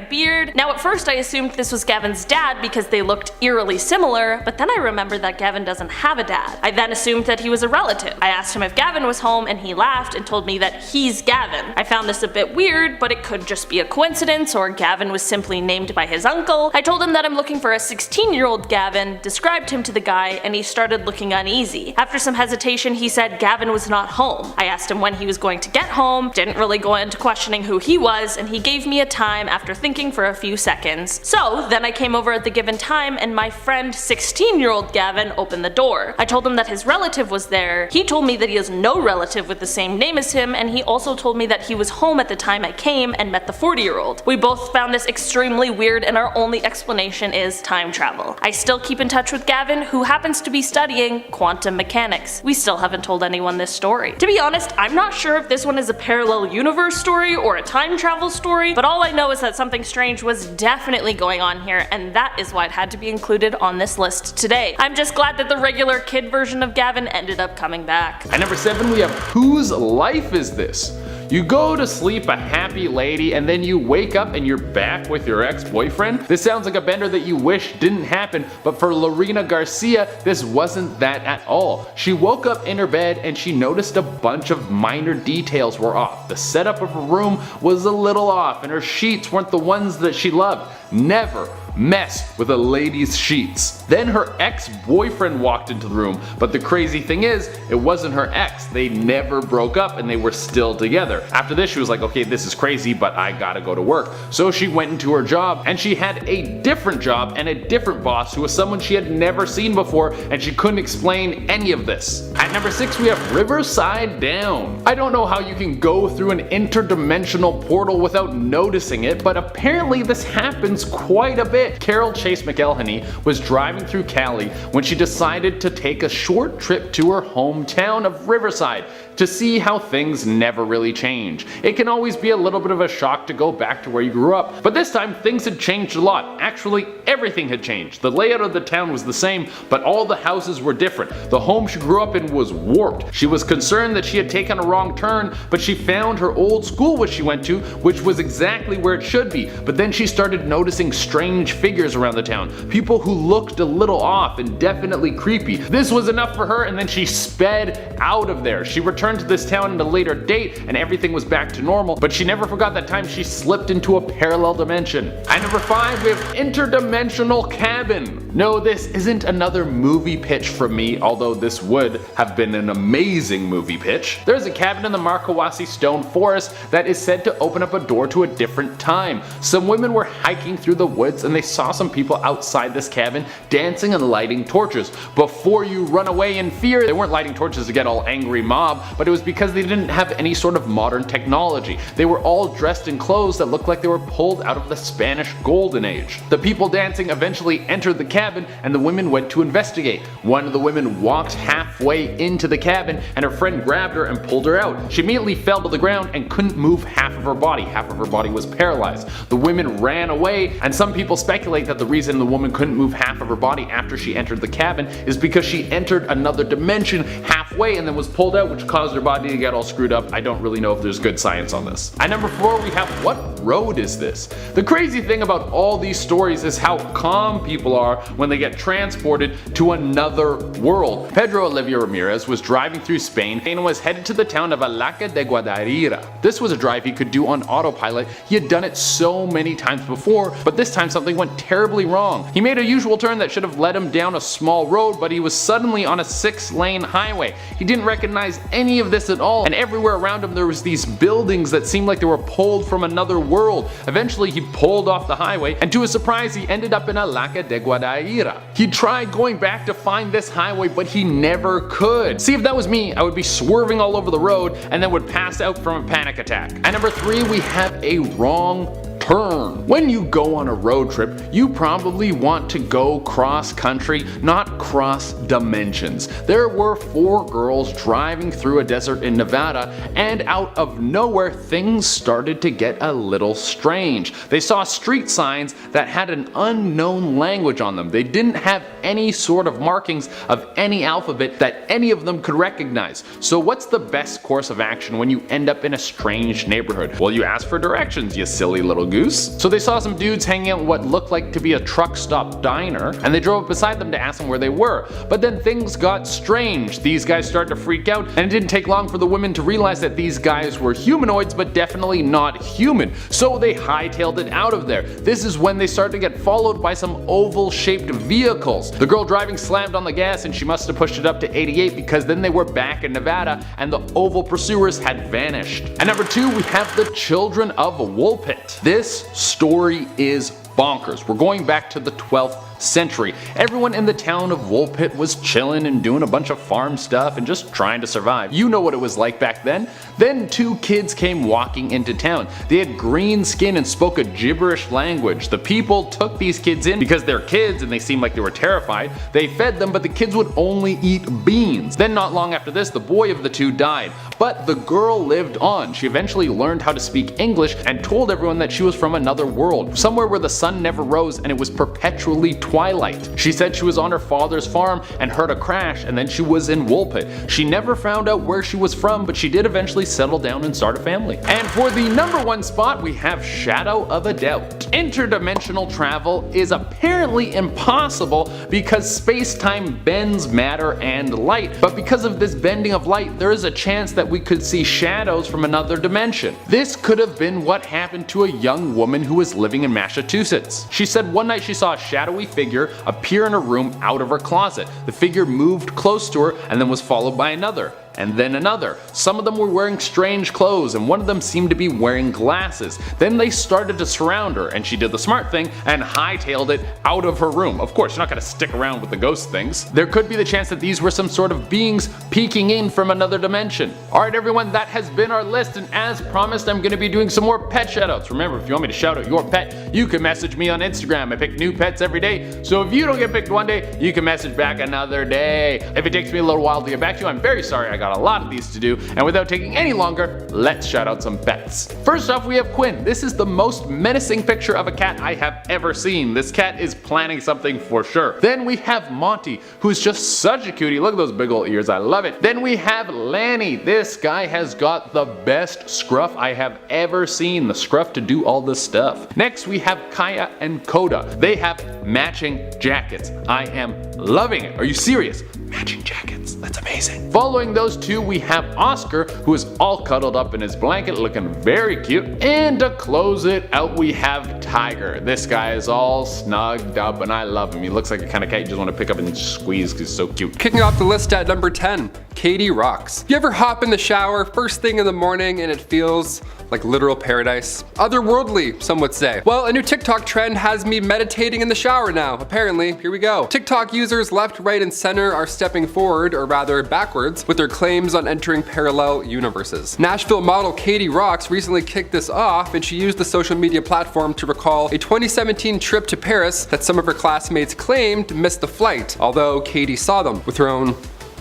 beard. Now at first I assumed this was Gavin's dad because they looked eerily similar, but then I remembered that Gavin doesn't have a dad. I then assumed that he was a relative. I asked him if Gavin was home and he laughed and told me that he's Gavin. I found this a bit weird, but it could just be a coincidence or Gavin was simply named by his uncle. I told him that I'm looking for a 16-year-old Gavin, described him to the guy, and he started looking uneasy. After some hesitation he said Gavin was not home. I asked him when he was going to get home, didn't really go into questioning who he was, and he gave me a time after thinking for a few seconds. So then I came over at the given time and my friend 16-year-old Gavin opened the door. I told him that his relative was there. He told me that he has no relative with the same name as him, and he also told me that he was home at the time I came and met the 40-year-old. We both found this extremely weird and our only explanation is time travel. I still keep in touch with Gavin, who happens to be studying quantum mechanics. We still haven't told anyone this story. To be honest, I'm not sure if this one is a parallel universe story or a time travel story, but all I know is that something strange was definitely going on here, and that is why it had to be included on this list today. I'm just glad that the regular kid version of Gavin ended up coming back. At number 7 we have Whose Life Is This? You go to sleep a happy lady and then you wake up and you're back with your ex-boyfriend? This sounds like a bender that you wish didn't happen, but for Lorena Garcia, this wasn't that at all. She woke up in her bed and she noticed a bunch of minor details were off. The setup of her room was a little off and her sheets weren't the ones that she loved. Never mess with a lady's sheets. Then her ex-boyfriend walked into the room, but the crazy thing is, it wasn't her ex. They never broke up and they were still together. After this she was like, okay, this is crazy, but I gotta go to work. So she went into her job and she had a different job and a different boss who was someone she had never seen before, and she couldn't explain any of this. At number 6 we have Riverside Down. I don't know how you can go through an interdimensional portal without noticing it, but apparently this happens quite a bit. Carol Chase McElhenney was driving through Cali when she decided to take a short trip to her hometown of Riverside to see how things never really change. It can always be a little bit of a shock to go back to where you grew up, but this time things had changed a lot. Actually, everything had changed. The layout of the town was the same, but all the houses were different. The home she grew up in was warped. She was concerned that she had taken a wrong turn, but she found her old school which she went to, which was exactly where it should be. But then she started noticing strange figures around the town, people who looked a little off and definitely creepy. This was enough for her, and then she sped out of there. She returned to this town at a later date and everything was back to normal, but she never forgot that time she slipped into a parallel dimension. At number 5 we have Interdimensional Cabin. No, this isn't another movie pitch from me, although this would have been an amazing movie pitch. There's a cabin in the Markawasi Stone Forest that is said to open up a door to a different time. Some women were hiking through the woods and they saw some people outside this cabin dancing and lighting torches. Before you run away in fear, they weren't lighting torches to get all angry mob, but it was because they didn't have any sort of modern technology. They were all dressed in clothes that looked like they were pulled out of the Spanish Golden Age. The people dancing eventually entered the cabin and the women went to investigate. One of the women walked halfway into the cabin and her friend grabbed her and pulled her out. She immediately fell to the ground and couldn't move half of her body. Half of her body was paralyzed. The women ran away, and some people speculate that the reason the woman couldn't move half of her body after she entered the cabin is because she entered another dimension halfway and then was pulled out, which caused her body to get all screwed up. I don't really know if there's good science on this. At number 4 we have, what road is this? The crazy thing about all these stories is how calm people are when they get transported to another world. Pedro Olivia Ramirez was driving through Spain and was headed to the town of Alaca de Guadarira. This was a drive he could do on autopilot. He had done it so many times before, but this time something went terribly wrong. He made a usual turn that should have led him down a small road, but he was suddenly on a 6-lane highway. He didn't recognize any of this at all, and everywhere around him there was these buildings that seemed like they were pulled from another world. Eventually he pulled off the highway, and to his surprise he ended up in Alaca de Guadarira. He tried going back to find this highway, but he never could. See, if that was me, I would be swerving all over the road and then would pass out from a panic attack. At number 3 we have a wrong turn. When you go on a road trip, you probably want to go cross country, not cross dimensions. There were 4 girls driving through a desert in Nevada, and out of nowhere things started to get a little strange. They saw street signs that had an unknown language on them. They didn't have any sort of markings of any alphabet that any of them could recognize. So what's the best course of action when you end up in a strange neighborhood? Well, you ask for directions, you silly little goose. So they saw some dudes hanging out in what looked like to be a truck stop diner, and they drove up beside them to ask them where they were. But then things got strange. These guys started to freak out, and it didn't take long for the women to realize that these guys were humanoids, but definitely not human. So they hightailed it out of there. This is when they started to get followed by some oval-shaped vehicles. The girl driving slammed on the gas, and she must have pushed it up to 88 because then they were back in Nevada, and the oval pursuers had vanished. At number 2 we have the Children of Woolpit. This story is bonkers. We're going back to the 12th century. Everyone in the town of Woolpit was chilling and doing a bunch of farm stuff and just trying to survive. You know what it was like back then. Then 2 kids came walking into town. They had green skin and spoke a gibberish language. The people took these kids in because they're kids and they seemed like they were terrified. They fed them, but the kids would only eat beans. Then not long after this, the boy of the 2 died, but the girl lived on. She eventually learned how to speak English and told everyone that she was from another world, somewhere where the sun never rose and it was perpetually twilight. She said she was on her father's farm and heard a crash, and then she was in Woolpit. She never found out where she was from, but she did eventually settle down and start a family. And for the number 1 spot we have Shadow of a Doubt. Interdimensional travel is apparently impossible because space-time bends matter and light, but because of this bending of light there is a chance that we could see shadows from another dimension. This could have been what happened to a young woman who was living in Massachusetts. She said one night she saw a shadowy figure appear in a room out of her closet. The figure moved close to her and then was followed by another. And then another. Some of them were wearing strange clothes and one of them seemed to be wearing glasses. Then they started to surround her and she did the smart thing and hightailed it out of her room. Of course, you're not going to stick around with the ghost things. There could be the chance that these were some sort of beings peeking in from another dimension. Alright everyone, that has been our list, and as promised I'm going to be doing some more pet shoutouts. Remember, if you want me to shout out your pet, you can message me on Instagram. I pick new pets every day, so if you don't get picked one day, you can message back another day. If it takes me a little while to get back to you, I'm very sorry. I got a lot of these to do, and without taking any longer, let's shout out some pets. First off we have Quinn. This is the most menacing picture of a cat I have ever seen. This cat is planning something for sure. Then we have Monty, who's just such a cutie. Look at those big old ears, I love it. Then we have Lanny. This guy has got the best scruff I have ever seen. The scruff to do all this stuff. Next we have Kaya and Coda. They have matching jackets. I am loving it. Are you serious? Matching jackets. That's amazing. Following those 2 we have Oscar, who is all cuddled up in his blanket looking very cute. And to close it out we have Tiger. This guy is all snugged up and I love him. He looks like a kind of cat you just want to pick up and squeeze because he's so cute. Kicking off the list at number 10, Katie rocks. You ever hop in the shower first thing in the morning and it feels like literal paradise? Otherworldly, some would say. Well, a new TikTok trend has me meditating in the shower now, apparently. Here we go. TikTok users left, right, and center are stepping forward, or rather backwards, with their claims on entering parallel universes. Nashville model Katie Rocks recently kicked this off, and she used the social media platform to recall a 2017 trip to Paris that some of her classmates claimed missed the flight, although Katie saw them with her own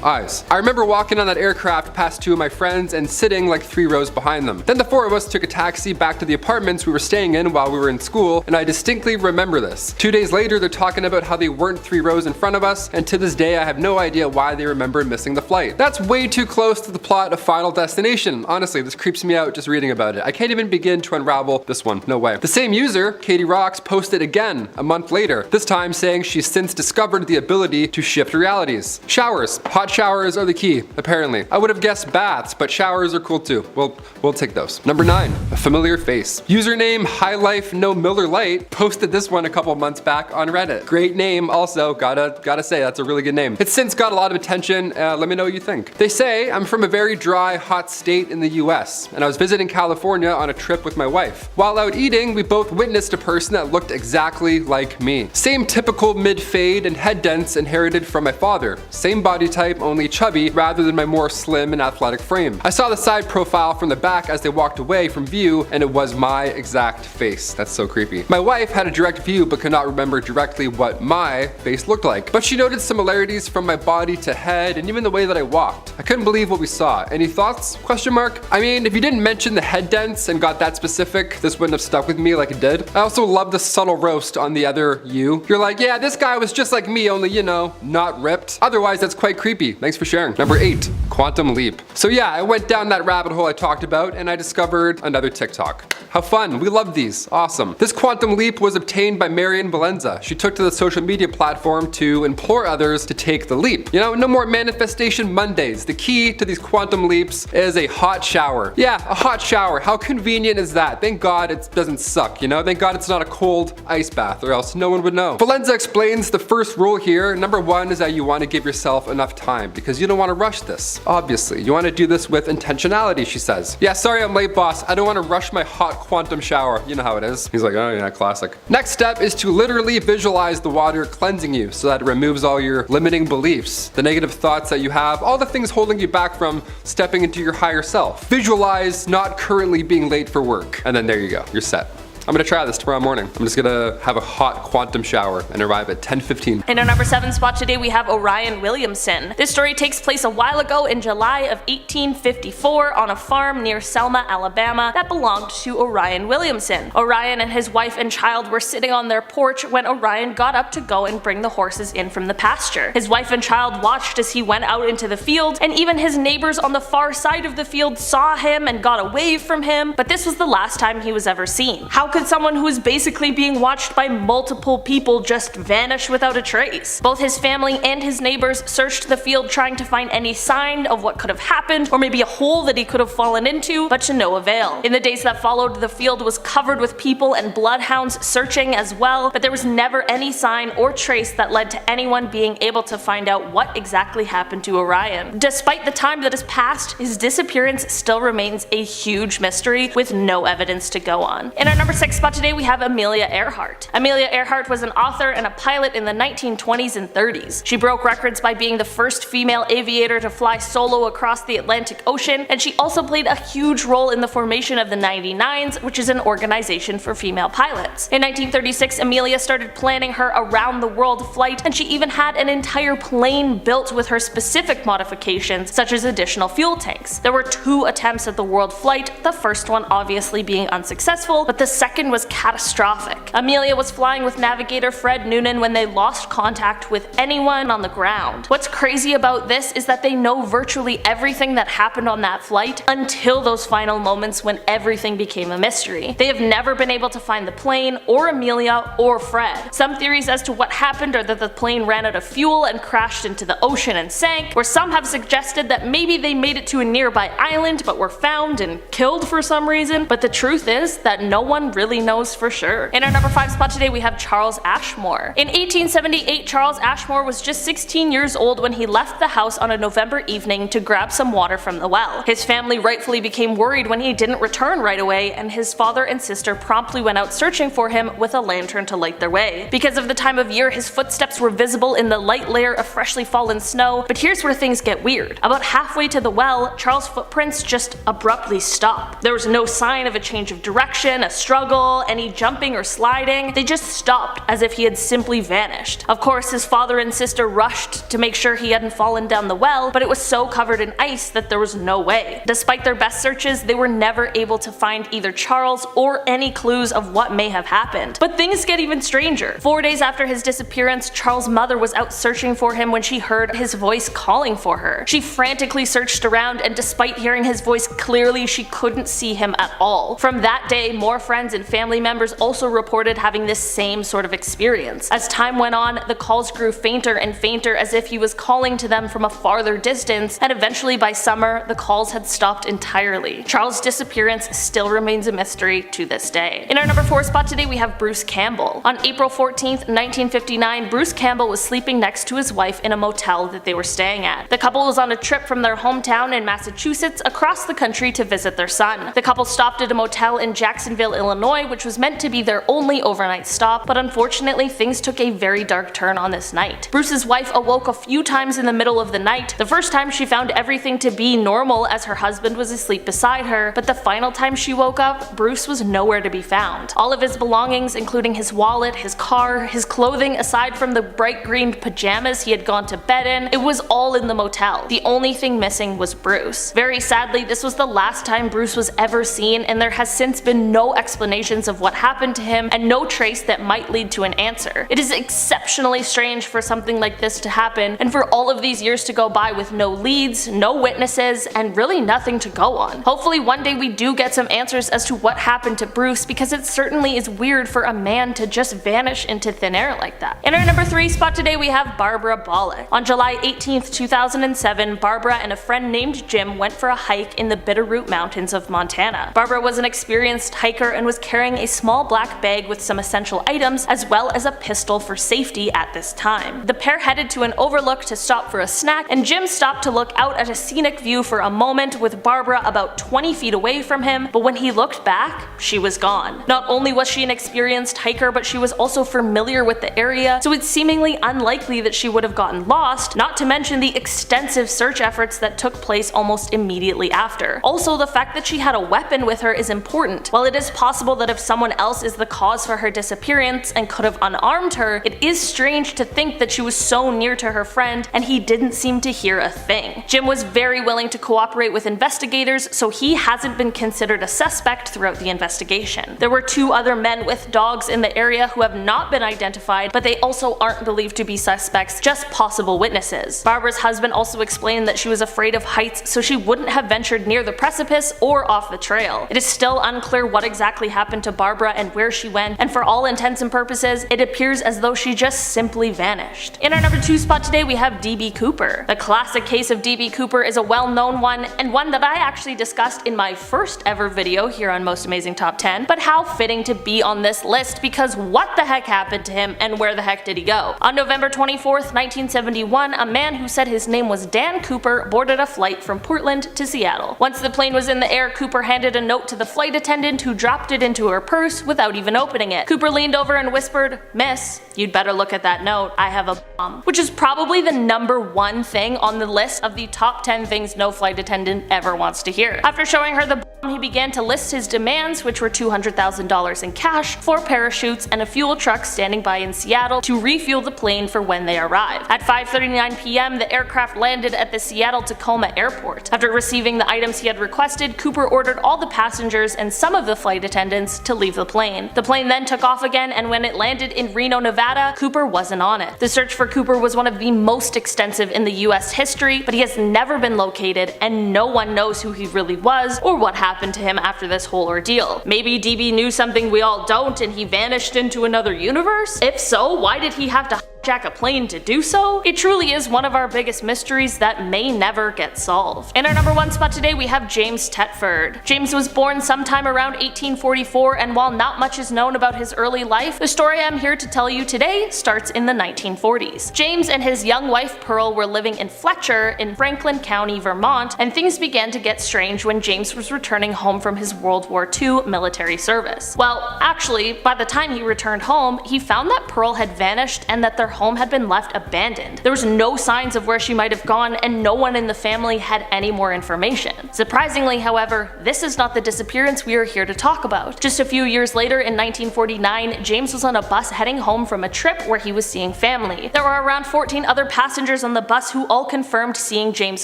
eyes. I remember walking on that aircraft past two of my friends and sitting like 3 rows behind them. Then the 4 of us took a taxi back to the apartments we were staying in while we were in school, and I distinctly remember this. 2 days later, they're talking about how they weren't 3 rows in front of us, and to this day I have no idea why they remember missing the flight. That's way too close to the plot of Final Destination. Honestly, this creeps me out just reading about it. I can't even begin to unravel this one, no way. The same user, Katie Rocks, posted again a month later, this time saying she's since discovered the ability to shift realities. Showers. Hot showers are the key, apparently. I would have guessed baths, but showers are cool too. We'll take those. Number 9, a familiar face. Username High Life No Miller Lite posted this one a couple months back on Reddit. Great name, also. Gotta say, that's a really good name. It's since got a lot of attention. Let me know what you think. They say, I'm from a very dry, hot state in the US, and I was visiting California on a trip with my wife. While out eating, we both witnessed a person that looked exactly like me. Same typical mid-fade and head dents inherited from my father. Same body type, only chubby rather than my more slim and athletic frame. I saw the side profile from the back as they walked away from view, and it was my exact face. That's so creepy. My wife had a direct view but could not remember directly what my face looked like, but she noted similarities from my body to head and even the way that I walked. I couldn't believe what we saw. Any thoughts? Question mark. I mean, if you didn't mention the head dents and got that specific, this wouldn't have stuck with me like it did. I also love the subtle roast on the other you. You're like, yeah, this guy was just like me, only, you know, not ripped. Otherwise, that's quite creepy. Thanks for sharing. Number 8, quantum leap. So yeah, I went down that rabbit hole I talked about and I discovered another TikTok. How fun. We love these. Awesome. This quantum leap was obtained by Marian Valenza. She took to the social media platform to implore others to take the leap. You know, no more manifestation Mondays. The key to these quantum leaps is a hot shower. Yeah, a hot shower. How convenient is that? Thank God it doesn't suck, you know? Thank God it's not a cold ice bath, or else no one would know. Valenza explains the first rule here. Number 1 is that you want to give yourself enough time because you don't want to rush this. Obviously, you want to do this with intentionality, she says. Yeah, sorry I'm late, boss. I don't want to rush my hot quantum shower. You know how it is. He's like, oh yeah, classic. Next step is to literally visualize the water cleansing you so that it removes all your limiting beliefs, the negative thoughts that you have, all the things holding you back from stepping into your higher self. Visualize not currently being late for work. And then there you go, you're set. I'm gonna try this tomorrow morning. I'm just gonna have a hot quantum shower and arrive at 10:15. In our number 7 spot today, we have Orion Williamson. This story takes place a while ago in July of 1854 on a farm near Selma, Alabama that belonged to Orion Williamson. Orion and his wife and child were sitting on their porch when Orion got up to go and bring the horses in from the pasture. His wife and child watched as he went out into the field, and even his neighbors on the far side of the field saw him and got a wave from him, but this was the last time he was ever seen. How could someone who is basically being watched by multiple people just vanish without a trace? Both his family and his neighbors searched the field trying to find any sign of what could have happened, or maybe a hole that he could have fallen into, but to no avail. In the days that followed, the field was covered with people and bloodhounds searching as well, but there was never any sign or trace that led to anyone being able to find out what exactly happened to Orion. Despite the time that has passed, his disappearance still remains a huge mystery with no evidence to go on. In our number 6 spot today, we have Amelia Earhart. Amelia Earhart was an author and a pilot in the 1920s and 30s. She broke records by being the first female aviator to fly solo across the Atlantic Ocean, and she also played a huge role in the formation of the 99s, which is an organization for female pilots. In 1936, Amelia started planning her around-the-world flight, and she even had an entire plane built with her specific modifications, such as additional fuel tanks. There were 2 attempts at the world flight, the first one obviously being unsuccessful, but the second was catastrophic. Amelia was flying with navigator Fred Noonan when they lost contact with anyone on the ground. What's crazy about this is that they know virtually everything that happened on that flight until those final moments when everything became a mystery. They have never been able to find the plane, or Amelia, or Fred. Some theories as to what happened are that the plane ran out of fuel and crashed into the ocean and sank, where some have suggested that maybe they made it to a nearby island but were found and killed for some reason, but the truth is that no one really knows for sure. In our number 5 spot today we have Charles Ashmore. In 1878, Charles Ashmore was just 16 years old when he left the house on a November evening to grab some water from the well. His family rightfully became worried when he didn't return right away, and his father and sister promptly went out searching for him with a lantern to light their way. Because of the time of year, his footsteps were visible in the light layer of freshly fallen snow, but here's where things get weird. About halfway to the well, Charles' footprints just abruptly stop. There was no sign of a change of direction, a struggle, any jumping or sliding. They just stopped as if he had simply vanished. Of course, his father and sister rushed to make sure he hadn't fallen down the well, but it was so covered in ice that there was no way. Despite their best searches, they were never able to find either Charles or any clues of what may have happened. But things get even stranger. 4 days after his disappearance, Charles' mother was out searching for him when she heard his voice calling for her. She frantically searched around, and despite hearing his voice clearly, she couldn't see him at all. From that day, more friends and family members also reported having this same sort of experience. As time went on, the calls grew fainter and fainter as if he was calling to them from a farther distance, and eventually by summer, the calls had stopped entirely. Charles' disappearance still remains a mystery to this day. In our number 4 spot today, we have Bruce Campbell. On April 14th, 1959, Bruce Campbell was sleeping next to his wife in a motel that they were staying at. The couple was on a trip from their hometown in Massachusetts across the country to visit their son. The couple stopped at a motel in Jacksonville, Illinois, which was meant to be their only overnight stop, but unfortunately things took a very dark turn on this night. Bruce's wife awoke a few times in the middle of the night. The first time she found everything to be normal as her husband was asleep beside her, but the final time she woke up, Bruce was nowhere to be found. All of his belongings, including his wallet, his car, his clothing, aside from the bright green pajamas he had gone to bed in, it was all in the motel. The only thing missing was Bruce. Very sadly, this was the last time Bruce was ever seen, and there has since been no explanations of what happened to him and no trace that might lead to an answer. It is exceptionally strange for something like this to happen, and for all of these years to go by with no leads, no witnesses, and really nothing to go on. Hopefully one day we do get some answers as to what happened to Bruce, because it certainly is weird for a man to just vanish into thin air like that. In our number 3 spot today, we have Barbara Bollick. On July 18th, 2007, Barbara and a friend named Jim went for a hike in the Bitterroot Mountains of Montana. Barbara was an experienced hiker and was carrying a small black bag with some essential items as well as a pistol for safety at this time. The pair headed to an overlook to stop for a snack, and Jim stopped to look out at a scenic view for a moment with Barbara about 20 feet away from him, but when he looked back, she was gone. Not only was she an experienced hiker, but she was also familiar with the area, so it's seemingly unlikely that she would have gotten lost, not to mention the extensive search efforts that took place almost immediately after. Also, the fact that she had a weapon with her is important. While it is possible that if someone else is the cause for her disappearance and could have unarmed her, it is strange to think that she was so near to her friend and he didn't seem to hear a thing. Jim was very willing to cooperate with investigators, so he hasn't been considered a suspect throughout the investigation. There were 2 other men with dogs in the area who have not been identified, but they also aren't believed to be suspects, just possible witnesses. Barbara's husband also explained that she was afraid of heights, so she wouldn't have ventured near the precipice or off the trail. It is still unclear what exactly happened to Barbara and where she went, and for all intents and purposes, it appears as though she just simply vanished. In our number 2 spot today, we have D.B. Cooper. The classic case of D.B. Cooper is a well-known one, and one that I actually discussed in my first ever video here on Most Amazing Top 10, but how fitting to be on this list, because what the heck happened to him and where the heck did he go? On November 24th, 1971, a man who said his name was Dan Cooper boarded a flight from Portland to Seattle. Once the plane was in the air, Cooper handed a note to the flight attendant, who dropped it into her purse without even opening it. Cooper leaned over and whispered, "Miss, you'd better look at that note. I have a bomb." Which is probably the number 1 thing on the list of the top 10 things no flight attendant ever wants to hear. After showing her the bomb, he began to list his demands, which were $200,000 in cash, 4 parachutes, and a fuel truck standing by in Seattle to refuel the plane for when they arrived. At 5:39 p.m., the aircraft landed at the Seattle-Tacoma airport. After receiving the items he had requested, Cooper ordered all the passengers and some of the flight attendants to leave the plane. The plane then took off again, and when it landed in Reno, Nevada, Cooper wasn't on it. The search for Cooper was one of the most extensive in the US history, but he has never been located, and no one knows who he really was or what happened to him after this whole ordeal. Maybe DB knew something we all don't and he vanished into another universe? If so, why did he have to hijack a plane to do so? It truly is one of our biggest mysteries that may never get solved. In our number 1 spot today, we have James Thetford. James was born sometime around 1844, and while not much is known about his early life, the story I'm here to tell you today starts in the 1940s. James and his young wife Pearl were living in Fletcher in Franklin County, Vermont, and things began to get strange when James was returning home from his World War II military service. Well, actually, by the time he returned home, he found that Pearl had vanished and that their home had been left abandoned. There was no signs of where she might have gone, and no one in the family had any more information. Surprisingly, however, this is not the disappearance we are here to talk about. Just a few years later, in 1949, James was on a bus heading home from a trip where he was seeing family. There were around 14 other passengers on the bus who all confirmed seeing James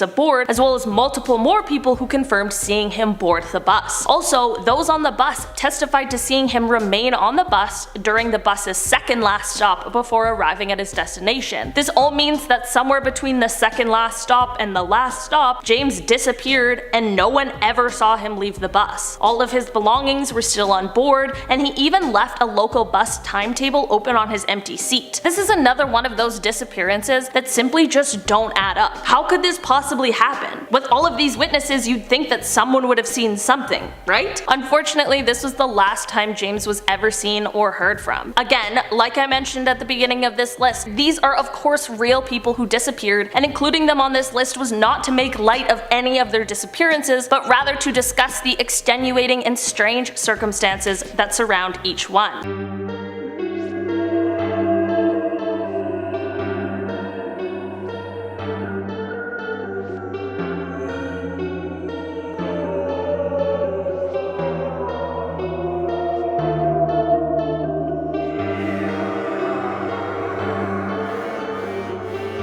aboard, as well as multiple more people who confirmed seeing him board the bus. Also, those on the bus testified to seeing him remain on the bus during the bus's second last stop before arriving at his destination. This all means that somewhere between the second last stop and the last stop, James disappeared and no one ever saw him leave the bus. All of his belongings were still on board, and he even left a local bus timetable open on his empty seat. This is another one of those disappearances that simply just don't add up. How could this possibly happen? With all of these witnesses, you'd think that someone would have seen something, right? Unfortunately, this was the last time James was ever seen or heard from. Again, like I mentioned at the beginning of this list, these are of course real people who disappeared, and including them on this list was not to make light of any of their disappearances, but rather to discuss the extenuating and strange circumstances that surround each one.